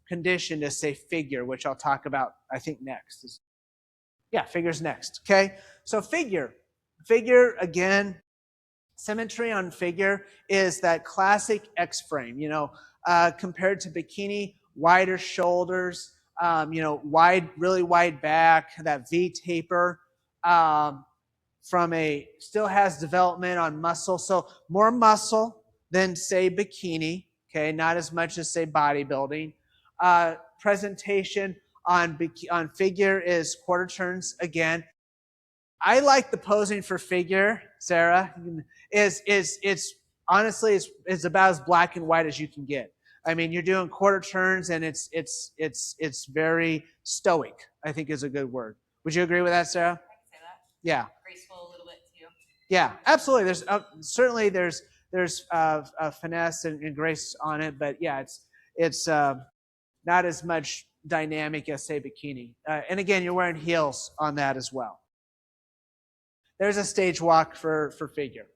conditioned as, say, figure, which I'll talk about, I think, next. Yeah, figure's next, okay? So figure, again, symmetry on figure is that classic X-frame, you know, compared to bikini, wider shoulders, you know, really wide back, that V taper, still has development on muscle. So more muscle than, say, bikini, okay? Not as much as, say, bodybuilding. Presentation on figure is quarter turns again. I like the posing for figure, Sarah, it's honestly, it's about as black and white as you can get. I mean, you're doing quarter turns and it's very stoic, I think is a good word. Would you agree with that, Sarah? I can say that. Yeah. Graceful a little bit too. Yeah, absolutely. There's certainly there's finesse and grace on it, but yeah, it's not as much dynamic as, say, bikini. And again, you're wearing heels on that as well. There's a stage walk for figure.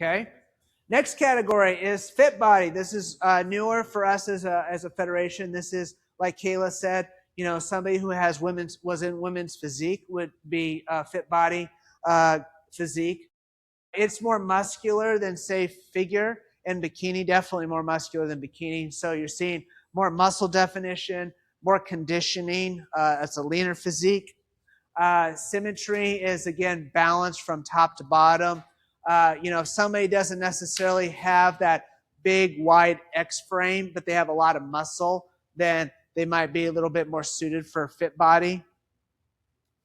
Okay. Next category is fit body. This is newer for us as a federation. This is, like Kayla said, you know, somebody who was in women's physique would be fit body physique. It's more muscular than, say, figure, and bikini, definitely more muscular than bikini. So you're seeing more muscle definition, more conditioning. It's a leaner physique. Symmetry is, again, balanced from top to bottom. You know, if somebody doesn't necessarily have that big, wide X frame, but they have a lot of muscle, then they might be a little bit more suited for a fit body.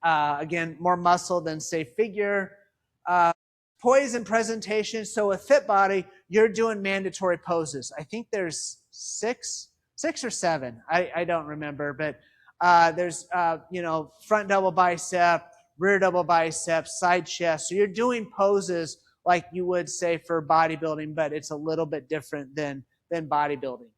Again, more muscle than, say, figure. Poise and presentation. So with Fit Body, you're doing mandatory poses. I think there's six or seven. I don't remember, but there's front double bicep, rear double bicep, side chest. So you're doing poses like you would say for bodybuilding, but it's a little bit different than bodybuilding.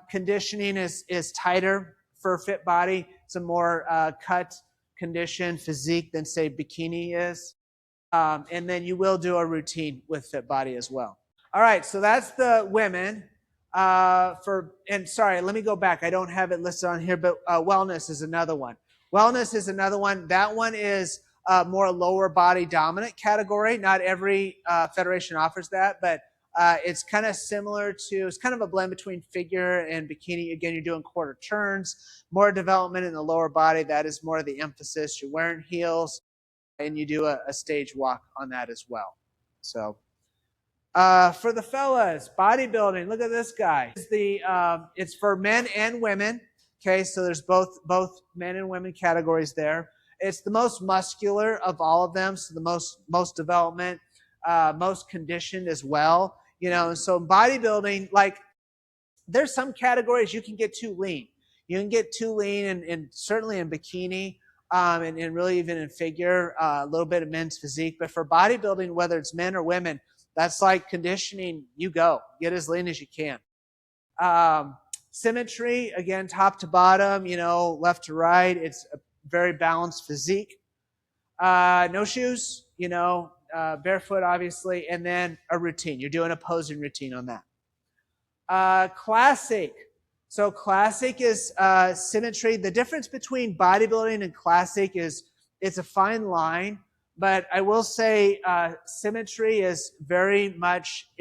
Conditioning is tighter for Fit Body. It's a more cut, conditioned physique than, say, bikini is. And then you will do a routine with Fit Body as well. All right, so that's the women. And sorry, let me go back. I don't have it listed on here, but wellness is another one. Wellness is another one. That one is more lower body dominant category. Not every federation offers that, but it's kind of similar to, it's kind of a blend between figure and bikini. Again, you're doing quarter turns, more development in the lower body. That is more of the emphasis. You're wearing heels, and you do a stage walk on that as well. So for the fellas, bodybuilding, look at this guy. It's for men and women. Okay, so there's both men and women categories there. It's the most muscular of all of them, so the most development, most conditioned as well. And so bodybuilding, like, there's some categories you can get too lean. You can get too lean, and certainly in bikini, and really even in figure, a little bit of men's physique. But for bodybuilding, whether it's men or women, that's like conditioning. You go. Get as lean as you can. Symmetry, again, top to bottom, left to right. It's a very balanced physique. No shoes, barefoot, obviously, and then a routine. You're doing a posing routine on that. Classic. So classic is symmetry. The difference between bodybuilding and classic is it's a fine line, but I will say symmetry is very much,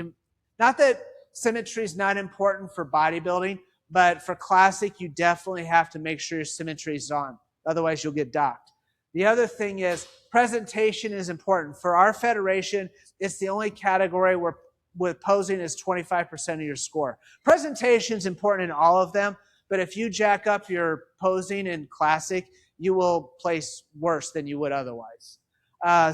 not that symmetry is not important for bodybuilding, but for classic, you definitely have to make sure your symmetry is on. Otherwise, you'll get docked. The other thing is presentation is important. For our federation, it's the only category where with posing is 25% of your score. Presentation is important in all of them, but if you jack up your posing in classic, you will place worse than you would otherwise.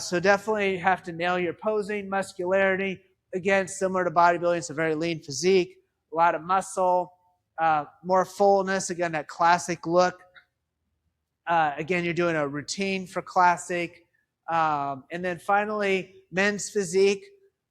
So definitely have to nail your posing, muscularity. Again, similar to bodybuilding, it's a very lean physique, a lot of muscle, more fullness, again, that classic look. Again, you're doing a routine for classic. And then finally, men's physique.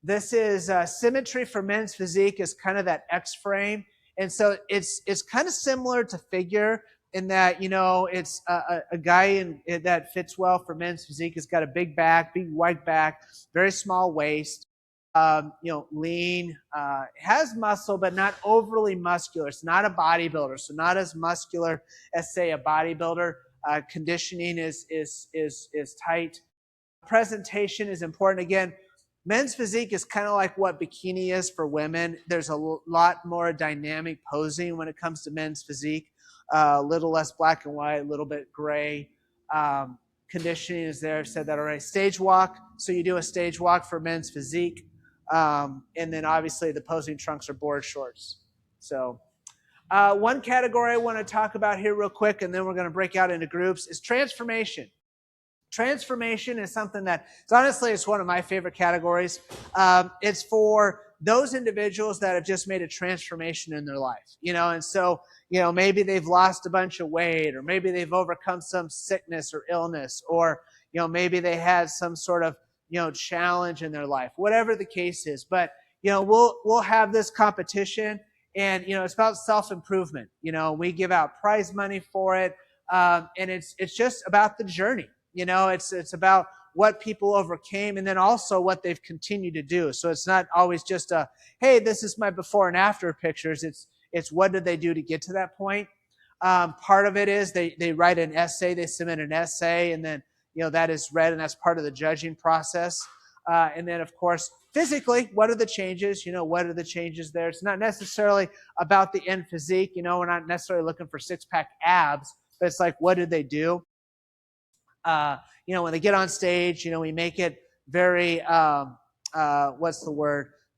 This is symmetry for men's physique is kind of that X frame. And so it's kind of similar to figure in that, it's a guy that fits well for men's physique. Has got a big back, big wide back, very small waist, lean, has muscle, but not overly muscular. It's not a bodybuilder, so not as muscular as, say, a bodybuilder. Conditioning is tight. Presentation is important. Again, men's physique is kind of like what bikini is for women. There's a lot more dynamic posing when it comes to men's physique. A little less black and white, a little bit gray. Conditioning is there. I've said that already. Stage walk. So you do a stage walk for men's physique. And then obviously the posing trunks are board shorts. So one category I want to talk about here real quick, and then we're going to break out into groups, is transformation. Transformation is something that, it's one of my favorite categories. It's for those individuals that have just made a transformation in their life, and so, maybe they've lost a bunch of weight, or maybe they've overcome some sickness or illness, or, maybe they had some sort of, challenge in their life, whatever the case is. But, we'll have this competition, and, it's about self-improvement. We give out prize money for it. And it's just about the journey. It's about what people overcame, and then also what they've continued to do. So it's not always just hey, this is my before and after pictures. It's what did they do to get to that point. Part of it is they write an essay, they submit an essay, and then that is read, and that's part of the judging process. And then, of course, physically, what are the changes? What are the changes there? It's not necessarily about the end physique. We're not necessarily looking for six-pack abs, but it's like, what did they do? When they get on stage, we make it very,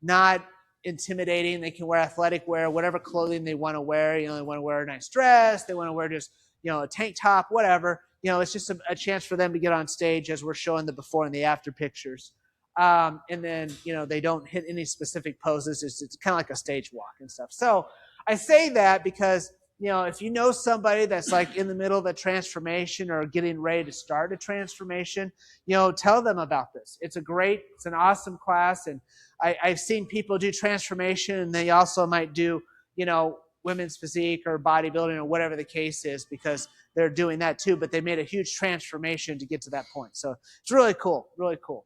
not intimidating. They can wear athletic wear, whatever clothing they want to wear. They want to wear a nice dress. They want to wear just, a tank top, whatever. It's just a chance for them to get on stage as we're showing the before and the after pictures. And then, they don't hit any specific poses. It's kind of like a stage walk and stuff. So I say that because, if you know somebody that's like in the middle of a transformation or getting ready to start a transformation, tell them about this. It's an awesome class. And I've seen people do transformation, and they also might do, women's physique or bodybuilding or whatever the case is, because they're doing that too, but they made a huge transformation to get to that point. So it's really cool, really cool.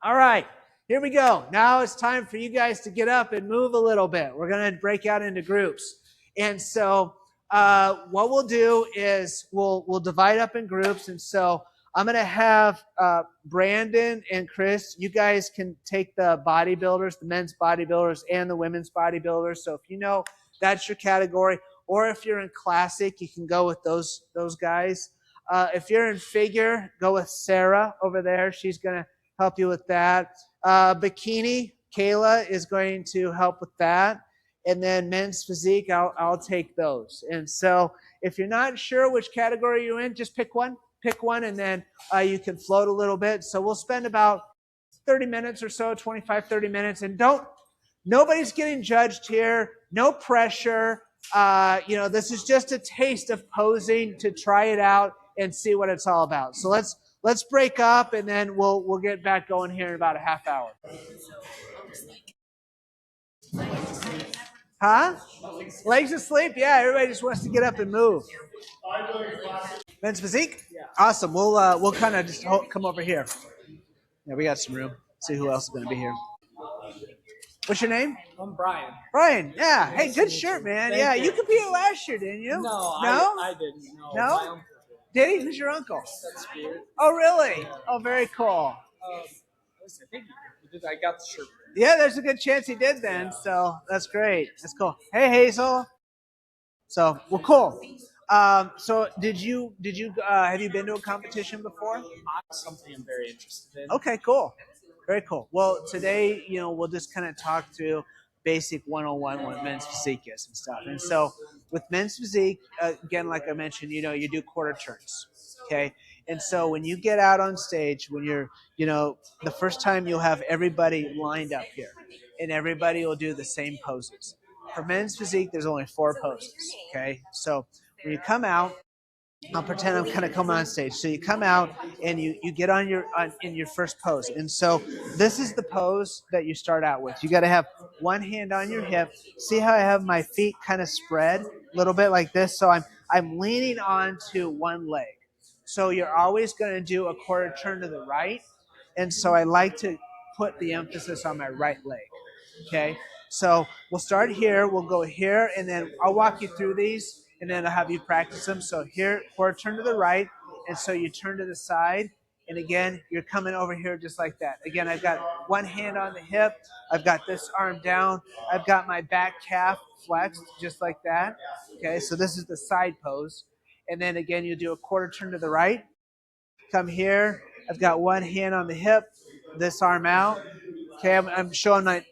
All right, here we go. Now it's time for you guys to get up and move a little bit. We're going to break out into groups. And so what we'll do is we'll divide up in groups. And so I'm going to have Brandon and Chris. You guys can take the bodybuilders, the men's bodybuilders and the women's bodybuilders. So if you know that's your category, or if you're in classic, you can go with those guys. If you're in figure, go with Sarah over there. She's going to help you with that. Bikini, Kayla is going to help with that. And then men's physique, I'll take those. And so if you're not sure which category you're in, just pick one, and then you can float a little bit. So we'll spend about 30 minutes or so, 25, 30 minutes. And nobody's getting judged here. No pressure. This is just a taste of posing to try it out and see what it's all about. So let's break up, and then we'll get back going here in about a half hour. Huh? Legs asleep? Yeah, everybody just wants to get up and move. Men's physique? Yeah. Awesome. We'll kind of just come over here. Yeah, we got some room. See who else is going to be here. What's your name? I'm Brian. Brian, yeah. Hey, good shirt, man. Yeah, you competed last year, didn't you? No? I didn't. No? Did he? Who's your uncle? That's weird. Oh, really? Oh, very cool. I think he did. I got the shirt. Yeah, there's a good chance he did then. So that's great. That's cool. Hey, Hazel. So, well, cool. So did you have you been to a competition before? Something I'm very interested in. Okay, cool. Very cool. Well, today, we'll just kind of talk through basic 101 what men's physique is and stuff. And so with men's physique, again, like I mentioned, you do quarter turns. Okay. And so when you get out on stage, when you're, the first time you'll have everybody lined up here, and everybody will do the same poses. For men's physique, there's only 4 poses. Okay. So when you come out, I'll pretend I'm kind of coming on stage. So you come out and you get in your first pose. And so this is the pose that you start out with. You got to have one hand on your hip. See how I have my feet kind of spread a little bit like this? So I'm leaning onto one leg. So you're always going to do a quarter turn to the right. And so I like to put the emphasis on my right leg. Okay. So we'll start here. We'll go here, and then I'll walk you through these, and then I'll have you practice them. So here, quarter turn to the right, and so you turn to the side, and again, you're coming over here just like that. Again, I've got one hand on the hip. I've got this arm down. I've got my back calf flexed just like that. Okay, so this is the side pose. And then again, you do a quarter turn to the right. Come here. I've got one hand on the hip, this arm out. Okay, I'm showing my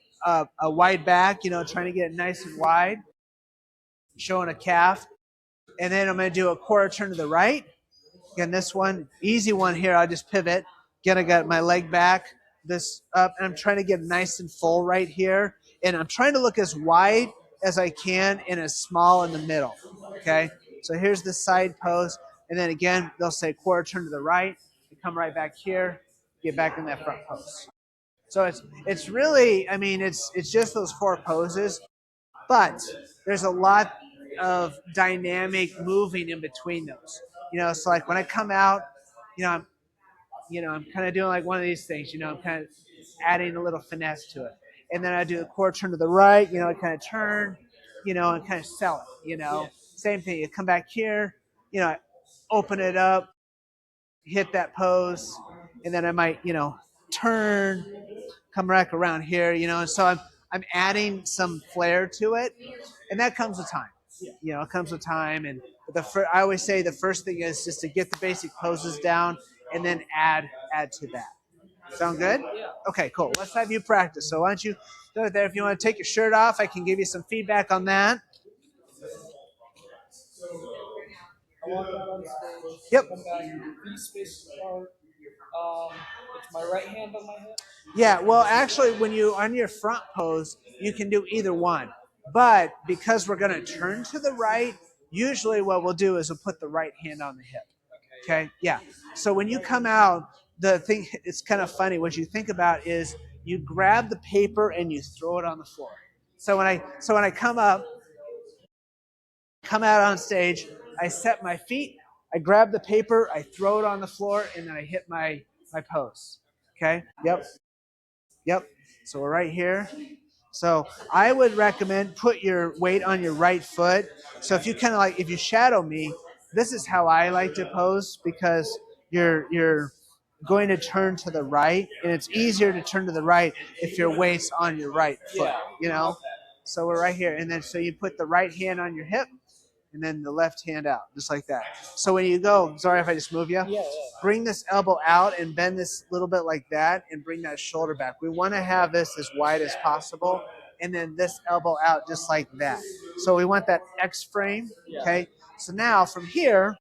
a wide back, trying to get it nice and wide. Showing a calf. And then I'm going to do a quarter turn to the right. Again, this one, easy one here. I'll just pivot. Again, I got my leg back, this up, and I'm trying to get nice and full right here. And I'm trying to look as wide as I can and as small in the middle. Okay? So here's the side pose. And then again, they'll say quarter turn to the right. You come right back here, get back in that front pose. So it's really, it's just those 4 poses, but there's a lot of dynamic moving in between those. So like when I come out, I'm kind of doing like one of these things, I'm kind of adding a little finesse to it. And then I do the quarter turn to the right, I kind of turn, and kind of sell it, Same thing. You come back here, I open it up, hit that pose, and then I might, turn, come back around here, and so I'm adding some flair to it, and that comes with time. It comes with time, and I always say the first thing is just to get the basic poses down, and then add to that. Sound good? Yeah. Okay, cool. Let's have you practice. So why don't you do it there? If you want to take your shirt off, I can give you some feedback on that. I walk out on stage. Yep. Come back. Feet spaced apart. It's my right hand on my hip. Yeah, well, actually, when you on your front pose, you can do either one. But because we're going to turn to the right, usually what we'll do is we'll put the right hand on the hip. Okay, yeah. So when you come out, the thing, it's kind of funny. What you think about is you grab the paper and you throw it on the floor. So when I come out on stage, I set my feet, I grab the paper, I throw it on the floor, and then I hit my pose. Okay. Yep. So we're right here. So I would recommend put your weight on your right foot. So if you kind of like, if you shadow me, this is how I like to pose because you're going to turn to the right, and it's easier to turn to the right if your weight's on your right foot, you know? So we're right here. And then so you put the right hand on your hip and then the left hand out, just like that. So when you go, sorry if I just move you, bring this elbow out and bend this a little bit like that and bring that shoulder back. We want to have this as wide as possible, and then this elbow out just like that. So we want that X frame, okay? So now from here,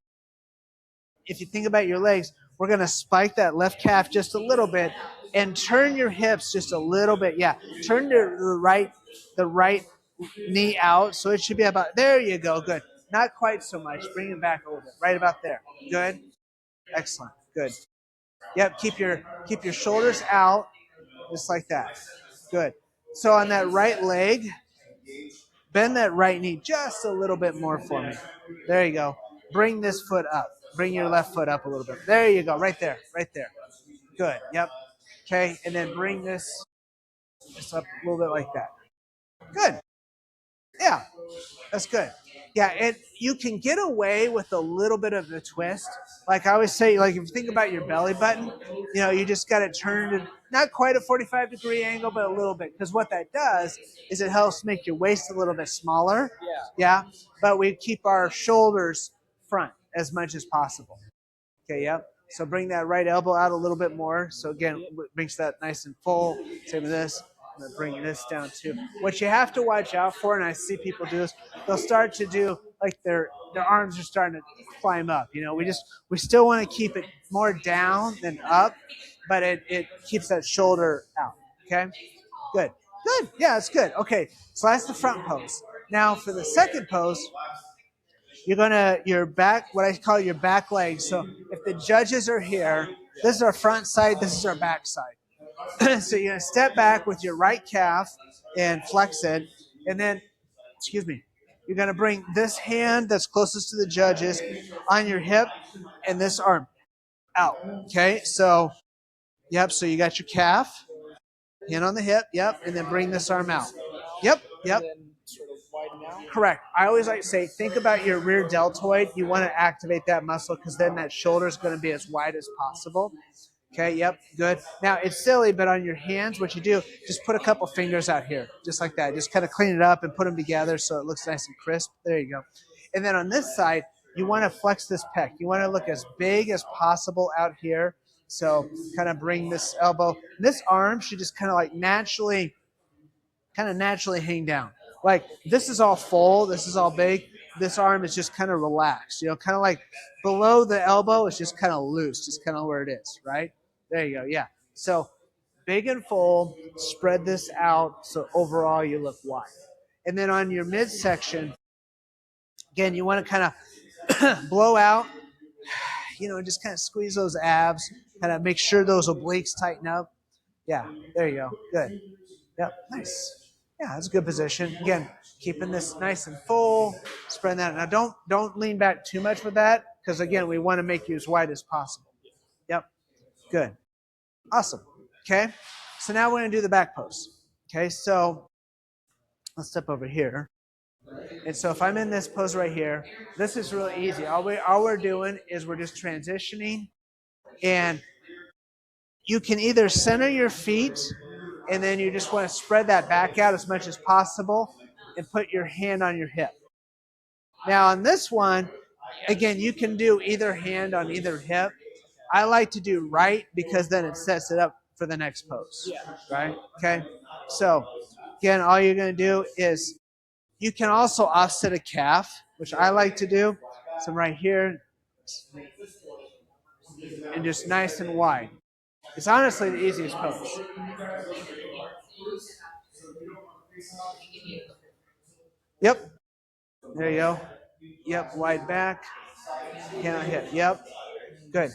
if you think about your legs, we're going to spike that left calf just a little bit and turn your hips just a little bit. Yeah, turn the right knee out. So it should be about, there you go, good. Not quite so much. Bring it back a little bit, right about there. Good. Excellent. Good. Yep, keep your shoulders out just like that. Good. So on that right leg, bend that right knee just a little bit more for me. There you go. Bring this foot up. Bring your left foot up a little bit. There you go. Right there. Right there. Good. Yep. Okay. And then bring this up a little bit like that. Good. Yeah. That's good. Yeah. And you can get away with a little bit of the twist. Like I always say, like if you think about your belly button, you know, you just got to turn it not quite a 45-degree angle, but a little bit. Because what that does is it helps make your waist a little bit smaller. Yeah. But we keep our shoulders front as much as possible. Okay, yep. So bring that right elbow out a little bit more. So again, brings that nice and full. Same with this. I'm gonna bring this down too. What you have to watch out for, and I see people do this, they'll start to do like their arms are starting to climb up. You know, we still want to keep it more down than up, but it keeps that shoulder out. Okay, good, good. Yeah, it's good. Okay, so that's the front pose. Now for the second pose, you're gonna your back, what I call your back leg. So if the judges are here, this is our front side, this is our back side. So you're gonna step back with your right calf and flex it, and then, excuse me, you're gonna bring this hand that's closest to the judges on your hip and this arm out. Okay, so yep, so you got your calf, hand on the hip, yep, and then bring this arm out. Yep. Sort of widen out. Correct. I always like to say, think about your rear deltoid. You want to activate that muscle because then that shoulder is going to be as wide as possible. Okay, yep, good. Now, it's silly, but on your hands, what you do, just put a couple fingers out here, just like that. Just kind of clean it up and put them together so it looks nice and crisp. There you go. And then on this side, you want to flex this pec. You want to look as big as possible out here. So kind of bring this elbow. This arm should just kind of like naturally hang down. Like this is all full, this is all big. This arm is just kind of relaxed, you know, kind of like below the elbow is just kind of loose, just kind of where it is, right? There you go, yeah. So big and full, spread this out so overall you look wide. And then on your midsection, again, you want to kind of blow out, you know, just kind of squeeze those abs, kind of make sure those obliques tighten up. Yeah, there you go, good. Yep, nice. Yeah, that's a good position. Again, keeping this nice and full, spreading that. Now don't lean back too much with that because again, we want to make you as wide as possible. Yep, good. Awesome. Okay, so now we're going to do the back pose. Okay, so let's step over here. And so if I'm in this pose right here, this is really easy. All we're doing is we're just transitioning, and you can either center your feet and then you just want to spread that back out as much as possible and put your hand on your hip. Now on this one, again, you can do either hand on either hip. I like to do right because then it sets it up for the next pose. Right? Okay? So again, all you're going to do is you can also offset a calf, which I like to do. So right here, and just nice and wide. It's honestly the easiest pose. Yep. There you go. Yep. Wide back. Hand on hip. Yep. Good.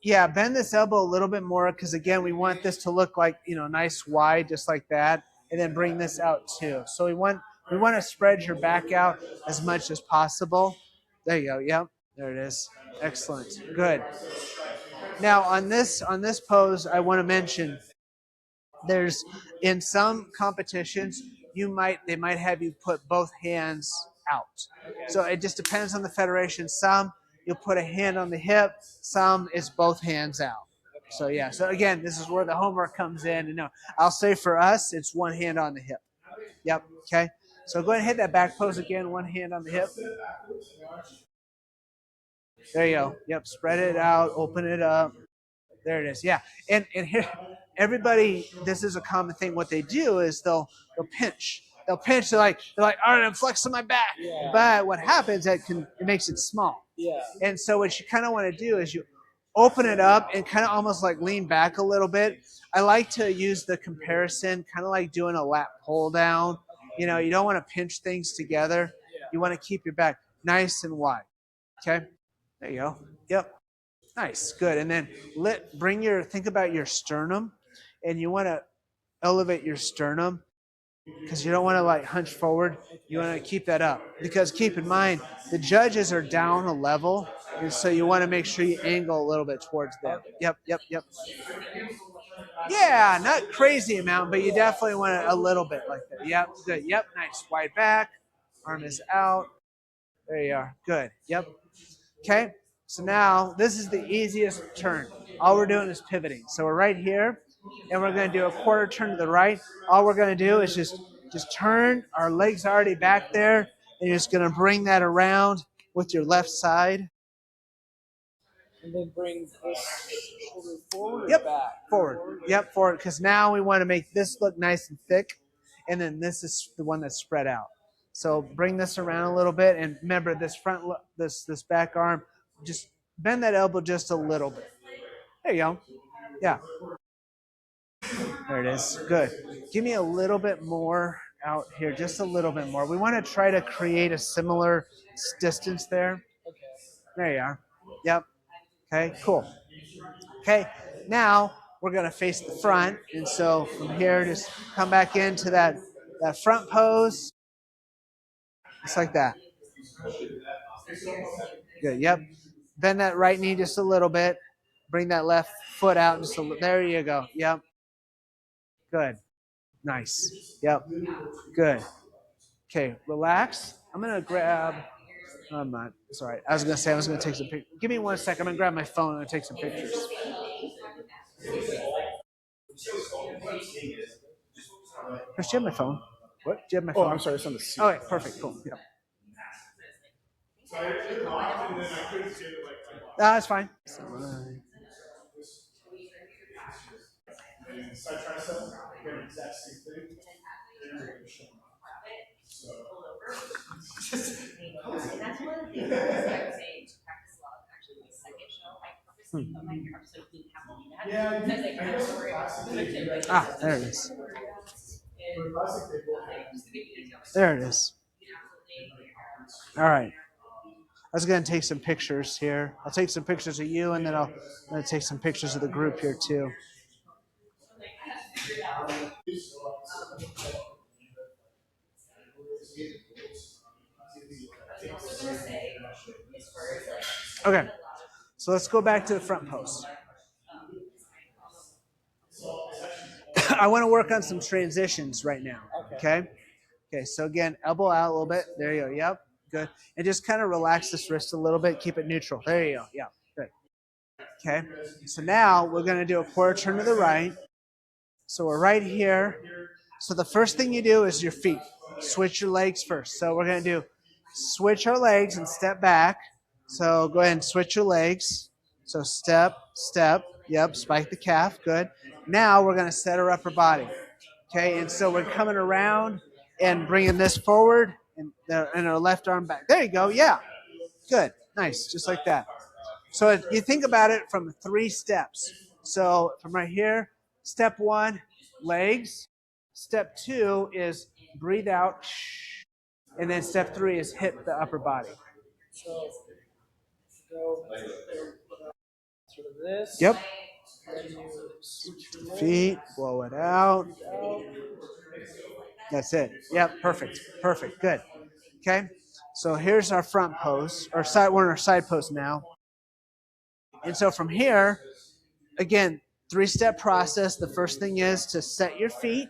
Yeah, bend this elbow a little bit more because again, we want this to look like, nice wide, just like that, and then bring this out too. So we want to spread your back out as much as possible. There you go. Yep, there it is. Excellent. Good. Now on this pose, I want to mention there's in some competitions they might have you put both hands out. So it just depends on the federation. Some you'll put a hand on the hip, some it's both hands out. So yeah, so again, this is where the homework comes in. And no, I'll say for us, it's one hand on the hip. Yep, okay. So go ahead and hit that back pose again, one hand on the hip. There you go. Yep, spread it out, open it up. There it is. Yeah, and here, everybody. This is a common thing. What they do is they'll pinch. They'll pinch. They're like, all right, I'm flexing my back. Yeah. But what happens? It makes it small. Yeah. And so what you kind of want to do is you open it up and kind of almost like lean back a little bit. I like to use the comparison, kind of like doing a lat pull down. You don't want to pinch things together. You want to keep your back nice and wide. Okay. There you go. Yep. Nice, good. And then think about your sternum, and you want to elevate your sternum because you don't want to like hunch forward. You want to keep that up because keep in mind the judges are down a level, and so you want to make sure you angle a little bit towards them. Yep. Yeah, not crazy amount, but you definitely want a little bit like that. Yep, good. Yep, nice. Wide back, arm is out. There you are. Good. Yep. Okay. So now this is the easiest turn. All we're doing is pivoting. So we're right here, and we're going to do a quarter turn to the right. All we're going to do is just turn. Our legs are already back there, and you're just going to bring that around with your left side. And then bring this shoulder forward Yep, or back? forward. Yep, forward. Because now we want to make this look nice and thick, and then this is the one that's spread out. So bring this around a little bit, and remember this this back arm. Just bend that elbow just a little bit. There you go. Yeah. There it is. Good. Give me a little bit more out here, just a little bit more. We want to try to create a similar distance there. There you are. Yep. Okay, cool. Okay, now we're going to face the front. And so from here, just come back into that front pose. Just like that. Good. Yep. Bend that right knee just a little bit. Bring that left foot out just a little. There you go. Yep. Good. Nice. Yep. Good. Okay, relax. I'm going to grab. I'm not. Sorry. I was going to take some pictures. Give me 1 second. I'm going to grab my phone and I'm going to take some pictures. Chris, do you have my phone? What? Do you have my phone? Oh, I'm sorry. It's on the seat. All right, perfect. Cool. Yeah. That's fine. There it is. There it is. All right. I was going to take some pictures here. I'll take some pictures of you, and then I'm going to take some pictures of the group here, too. Okay. So let's go back to the front pose. I want to work on some transitions right now. Okay. Okay. So again, elbow out a little bit. There you go. Yep. Good. And just kind of relax this wrist a little bit. Keep it neutral. There you go. Yeah. Good. Okay. So now we're going to do a quarter turn to the right. So we're right here. So the first thing you do is your feet. Switch your legs first. So we're going to do switch our legs and step back. So go ahead and switch your legs. So step, step. Yep. Spike the calf. Good. Now we're going to set our upper body. Okay. And so we're coming around and bringing this forward and our left arm back. There you go. Yeah. Good. Nice. Just like that. So you think about it from 3 steps. So from right here, step 1, legs. Step 2 is breathe out. And then step 3 is hit the upper body. So go sort of this. Yep. Then you switch your leg Feet, blow it out. out. That's it. Yep, perfect. Perfect. Good. Okay. So here's our front pose, or side one of our side pose now. And so from here, again, 3-step process. The first thing is to set your feet.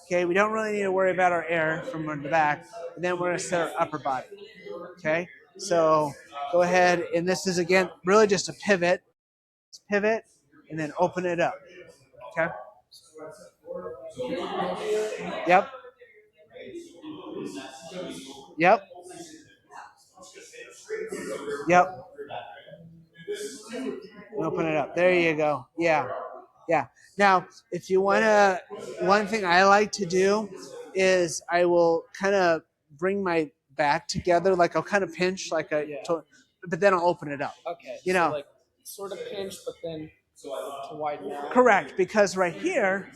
Okay, we don't really need to worry about our air from the back. And then we're going to set our upper body. Okay, so go ahead, and this is again really just a pivot. Pivot, and then open it up. Okay. Yep. Yep. Yep. Open it up. There you go. Yeah. Yeah. Now, if you want to, one thing I like to do is I will kind of bring my back together, like I'll kind of pinch, like but then I'll open it up. Okay. You know, so like sort of pinch, but then to widen out. correct, because right here,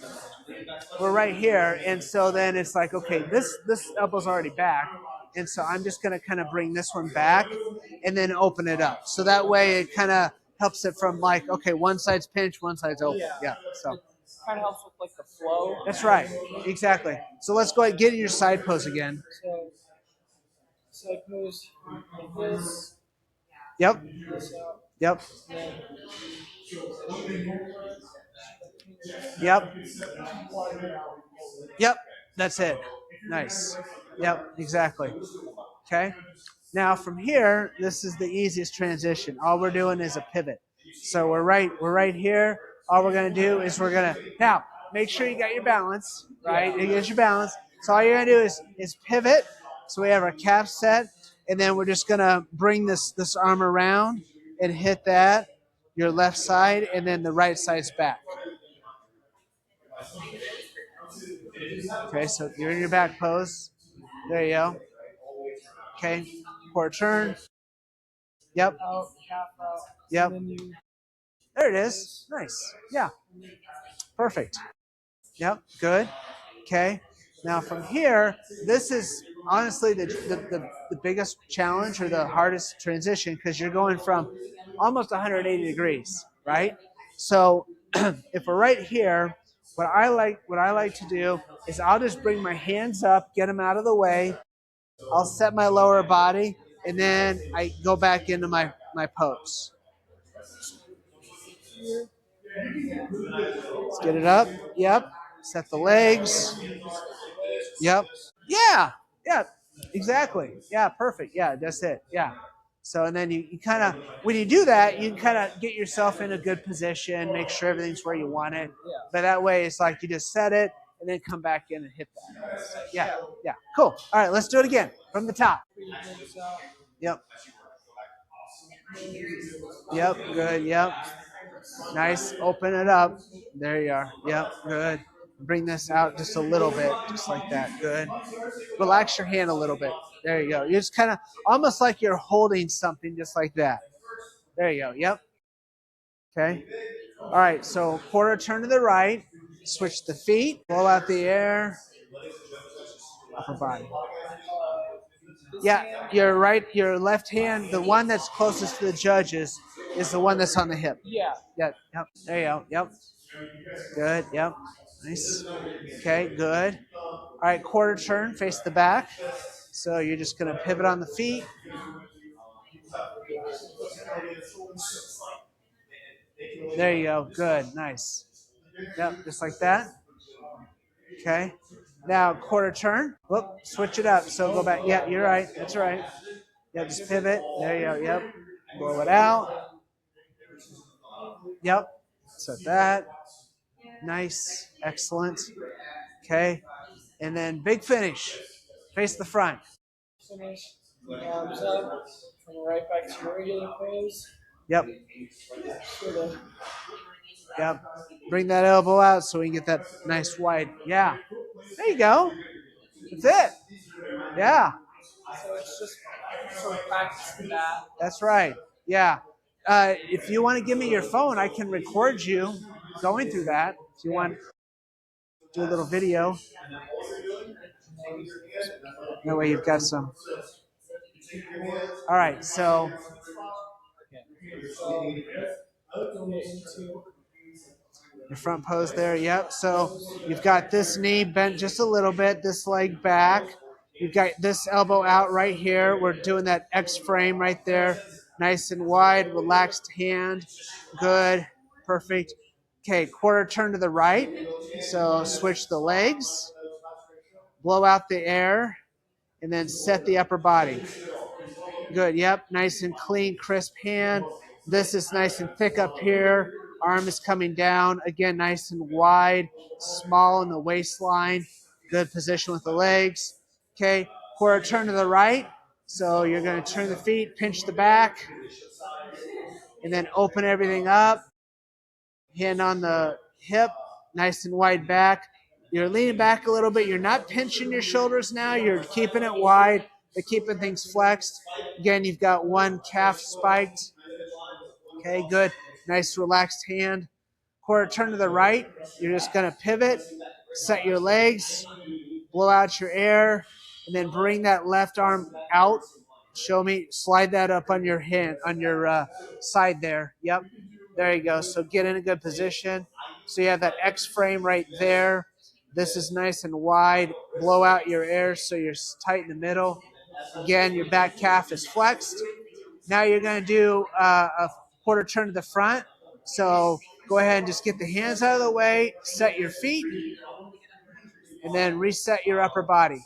we're right here, and so then it's like, okay, this elbow's already back, and so I'm just going to kind of bring this one back and then open it up. So that way it kind of helps it from like, okay, one side's pinch, one side's open. Yeah. So Kind of helps with like the flow. that's right. Exactly. So let's go ahead and get in your side pose again. So side pose like this. Yep. This out. Yep. Then Yep. Yep. That's it. Nice. Yep. Exactly. Okay. Now from here, this is the easiest transition. All we're doing is a pivot. So we're right here. All we're gonna do is now make sure you got your balance, right? You get your balance. So all you're gonna do is pivot. So we have our calf set, and then we're just gonna bring this arm around and hit that, your left side, and then the right side's back. Okay, so you're in your back pose. There you go. Okay, quarter turn. Yep. out, calf out. Yep. And then you There it is. Nice. Yeah. Perfect. Yep. Good. Okay. Now from here, this is honestly the biggest challenge or the hardest transition because you're going from almost 180 degrees, right? So if we're right here, what I like to do is I'll just bring my hands up, get them out of the way. I'll set my lower body, and then I go back into my pose. Let's get it up. Yep. Set the legs. Yep. Yeah. Yeah. Exactly. Yeah. Perfect. Yeah. That's it. Yeah. So, and then you kind of, when you do that, you kind of get yourself in a good position, make sure everything's where you want it. But that way, it's like you just set it and then come back in and hit that. Yeah. Yeah. Cool. All right. Let's do it again from the top. Yep. Yep. Good. Yep. Nice. Open it up. There you are. Yep. Good. Bring this out just a little bit, just like that. Good. Relax your hand a little bit. There you go. You're just kind of almost like you're holding something just like that. There you go. Yep. Okay. All right. So quarter turn to the right. Switch the feet. Blow out the air. Upper body. Yeah. Your right, your left hand, the one that's closest to the judges, is the one that's on the hip. Yeah. Yeah. Yep. There you go. Yep. Good. Yep. Nice. Okay. Good. All right. Quarter turn. Face the back. So you're just going to pivot on the feet. There you go. Good. Nice. Yep. Just like that. Okay. Now quarter turn. Whoop. Switch it up. So go back. Yeah. You're right. That's right. Yep. Just pivot. There you go. Yep. Blow it out. Yep. Set that. Nice. Excellent. Okay. And then big finish. Face the front. Finish. Arms up. Come right back to your regular pose. Yep. Sort of. Yep. Bring that elbow out so we can get that nice wide. Yeah. There you go. That's it. Yeah. So it's just sort of practicing that. That's right. Yeah. If you want to give me your phone, I can record you going through that. If you want to do a little video, that way you've got some. All right. So your front pose there. Yep. So you've got this knee bent just a little bit, this leg back. You've got this elbow out right here. We're doing that X frame right there. Nice and wide, relaxed hand. Good. Perfect. Okay, quarter turn to the right. So switch the legs, blow out the air, and then set the upper body. Good. Yep. Nice and clean, crisp hand. This is nice and thick up here. Arm is coming down. Again, nice and wide, small in the waistline. Good position with the legs. Okay. Quarter turn to the right. So you're going to turn the feet, pinch the back, and then open everything up. Hand on the hip, nice and wide back. You're leaning back a little bit. You're not pinching your shoulders now. You're keeping it wide, but keeping things flexed. Again, you've got one calf spiked. Okay, good. Nice relaxed hand. Quarter turn to the right. You're just going to pivot, set your legs, blow out your air, and then bring that left arm out. Show me, slide that up on your hand, on your side there. Yep. There you go. So get in a good position. So you have that X frame right there. This is nice and wide. Blow out your air so you're tight in the middle. Again, your back calf is flexed. Now you're going to do a quarter turn to the front. So go ahead and just get the hands out of the way, set your feet, and then reset your upper body.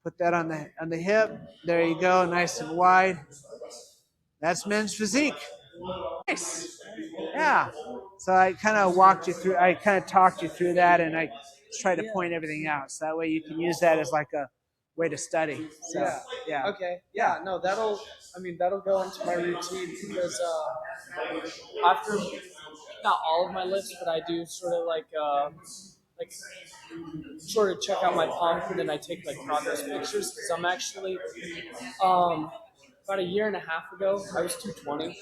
Put that on the hip. There you go, nice and wide. That's men's physique. Nice. Yeah. So I kind of talked you through that, and I tried to point everything out. So that way you can use that as like a way to study. So, yeah. Okay. Yeah. No, that'll go into my routine because after not all of my lifts, but I do sort of like sort of check out my pump and then I take like progress pictures because I'm actually about a year and a half ago I was 220.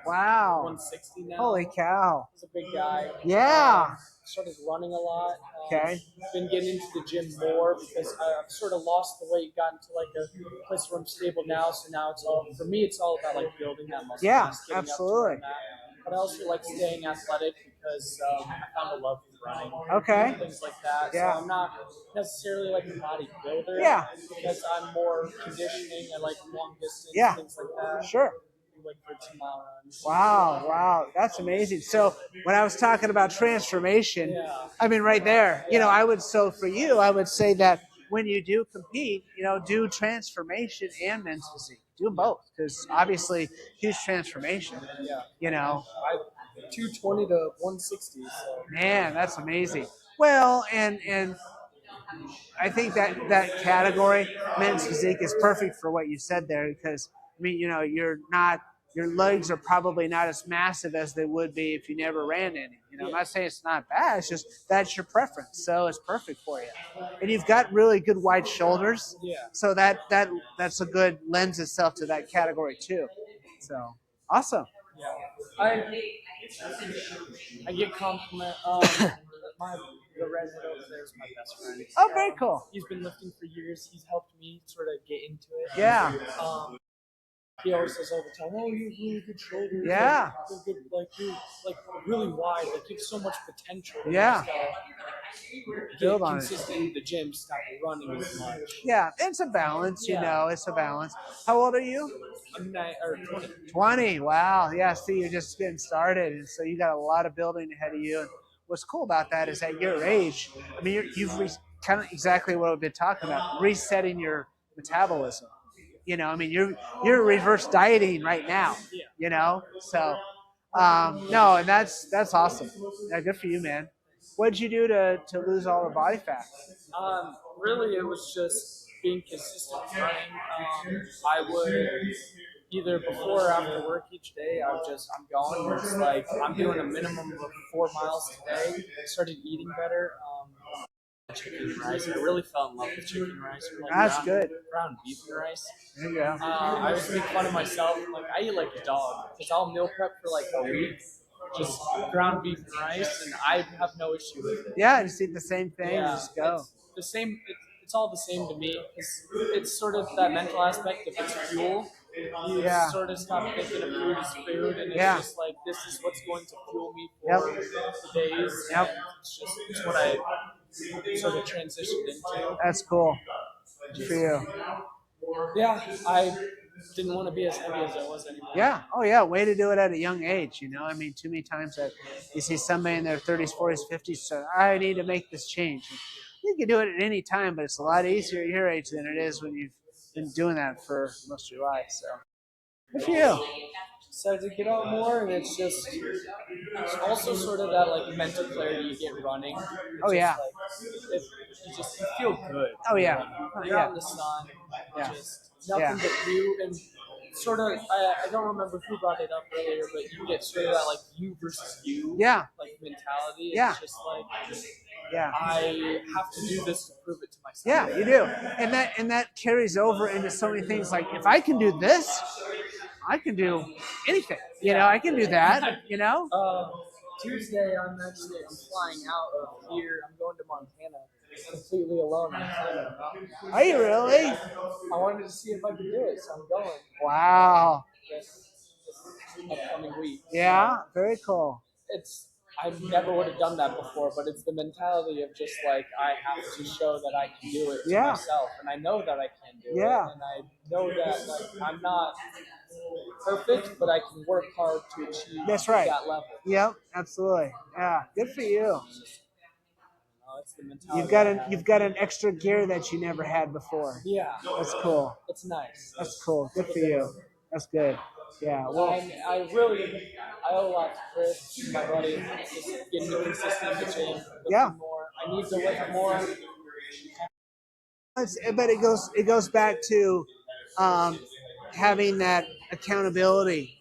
Wow. 160 now. Holy cow. He's a big guy. Yeah. Started running a lot. Okay. Been getting into the gym more because I've sort of lost the weight, gotten to like a place where I'm stable now. So now it's all, for me, it's all about like building that muscle. Yeah, mass, getting up to absolutely. where I'm at. But I also like staying athletic because I found a love for running. Okay. Things like that. Yeah. So I'm not necessarily like a bodybuilder. Yeah. Because I'm more conditioning. I like long distance, Yeah. things like that. Sure. Like 13-mile runs. Wow, that's amazing. So when I was talking about transformation, I mean, right there, you know, for you, I would say that when you do compete, you know, do transformation and men's physique. Do both, because obviously huge transformation. Yeah. You know, 220 to 160. So. Man, that's amazing. Well, and I think that category, men's physique, is perfect for what you said there because, I mean, you know, your legs are probably not as massive as they would be if you never ran any. You know, I'm not saying it's not bad. It's just that's your preference, so it's perfect for you. And you've got really good wide shoulders, so that's a good lends itself to that category too. So awesome. Yeah, I get compliment. The resident over there is my best friend. Oh, very cool. He's been lifting for years. He's helped me sort of get into it. Yeah. He always says all the time, "Oh, you have really good shoulders. Yeah. Like, you're good, you're like really wide. Like you have so much potential. Yeah. Build on consistent in the gym. Stop running as much. Yeah, it's a balance. You know, it's a balance. How old are you? I'm 20. 20. Wow. Yeah. See, you're just getting started, and so you got a lot of building ahead of you. And what's cool about that is at your age, I mean, you've kind of exactly what we've been talking about, resetting your metabolism. You know, I mean, you're reverse dieting right now. You know, so no, and that's awesome. Yeah, good for you, man. What did you do to lose all the body fat? Really, it was just being consistent with running. I would either before or after work each day, I'm going. It's like I'm doing a minimum of 4 miles today. Started eating better. chicken and rice. I really fell in love with chicken and rice. Or like That's good. ground beef and rice. There you go. I always make fun of myself. Like I eat like a dog because I'll meal prep for like a week, just ground beef and rice, and I have no issue with it. Yeah, just eat the same thing. Yeah, Just go. it's the same. It's all the same to me. It's sort of that mental aspect. If it's fuel, you Yeah. sort of stop thinking of food as food, and it's Yeah. just like this is what's going to fuel me Yep. for the days. Yep. It's what I sort of transitioned into. That's cool. Good for you. Yeah, I didn't want to be as heavy as I was anymore. Yeah. Oh, yeah. Way to do it at a young age. You know, I mean, too many times that you see somebody in their 30s, 40s, 50s say, I need to make this change. You can do it at any time, but it's a lot easier at your age than it is when you've been doing that for most of your life. So, good for you. Decided to get out more, and it's also sort of that like mental clarity you get running. It's Oh, yeah. You feel good. Oh, yeah. You're Yeah. out in the sun. Yeah. Just nothing but you, and sort of I don't remember who brought it up earlier, but you get sort of that like you versus you Yeah. like mentality. Yeah. It's just like Yeah. I have to do this to prove it to myself. Yeah, you do. And that carries over into so many things. Like, if I can do this, I can do anything. You know, I can do that, you know? Tuesday, I'm flying out of here. I'm going to Montana completely alone. I'm climbing a mountain. Are you really? I wanted to see if I could do it, so I'm going Wow. this upcoming week. Yeah, very cool. I never would have done that before, but it's the mentality of just like I have to show that I can do it to Yeah. myself, and I know that I can do Yeah. it, and I know that like I'm not perfect, but I can work hard to achieve That's right. that level. Yep, absolutely. Yeah, good for you. It's the mentality. You've got an extra gear that you never had before. Yeah, That's cool. it's nice. That's cool. Good for you. That's good. Yeah. Well, I owe a lot to Chris, my buddy, just getting me consistent in the gym, lifting Yeah. more. I need to lift more. but it goes back to having that accountability.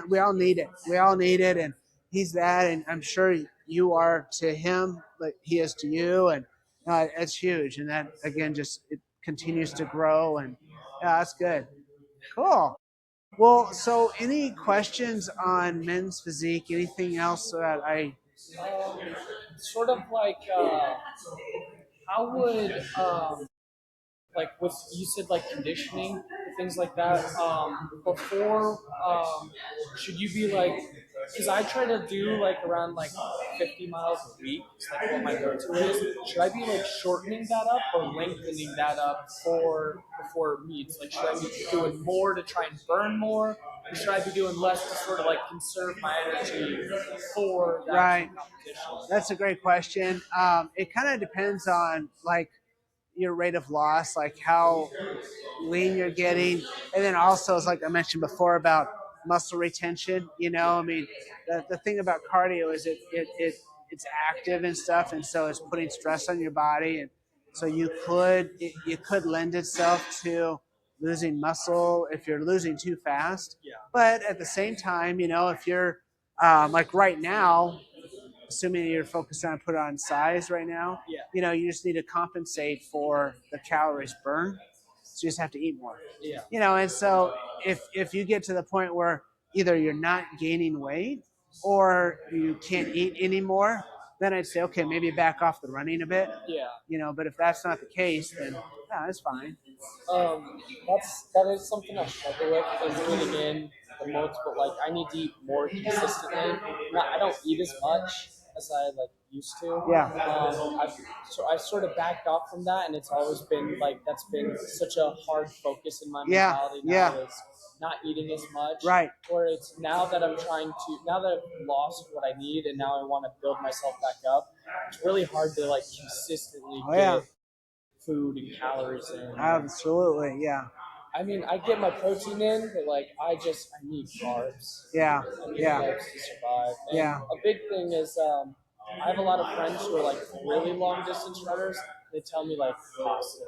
We all need it. We all need it, and he's that, and I'm sure you are to him, like he is to you, and it's huge. And that again, just it continues to grow, and yeah, that's good. Cool. Well, so any questions on men's physique? Anything else that Sort of like how would like with you said like conditioning and things like that before should you be like because I try to do like around like 50 miles a week. It's like what my go-to is. Should I be like shortening that up or lengthening that up for before meets? Like should I be doing more to try and burn more, or should I be doing less to sort of like conserve my energy for that Right. competition? That's a great question. It kind of depends on like your rate of loss, like how lean you're getting, and then also, as like I mentioned before about muscle retention. You know, I mean, the thing about cardio is it's active and stuff, and so it's putting stress on your body, and so you could lend itself to losing muscle if you're losing too fast. Yeah. But at the same time, you know, if you're like right now, assuming you're focused on put on size right now, Yeah. you know, you just need to compensate for the calories burned. So you just have to eat more. Yeah. You know, and so if you get to the point where either you're not gaining weight or you can't eat anymore, then I'd say, okay, maybe back off the running a bit. Yeah. You know, but if that's not the case, then yeah, that's fine. That is something I struggle with is getting in the most, but like I need to eat more consistently. I don't eat as much as I like used to. Yeah. I've sort of backed off from that, and it's always been like that's been such a hard focus in my Yeah. mentality now Yeah. is not eating as much. Right. Where it's now that now that I've lost what I need and now I want to build myself back up, it's really hard to like consistently get food and calories in. Absolutely. Yeah. I mean, I get my protein in, but like I need carbs. Yeah. I need Yeah. carbs to survive. And Yeah. a big thing is I have a lot of friends who are like really long distance runners. They tell me like pasta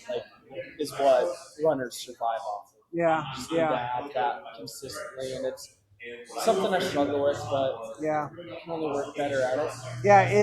like is what runners survive off of. Yeah. You just need to Yeah. have that consistently, and it's something I struggle with, but Yeah. I can only work better at it. Yeah.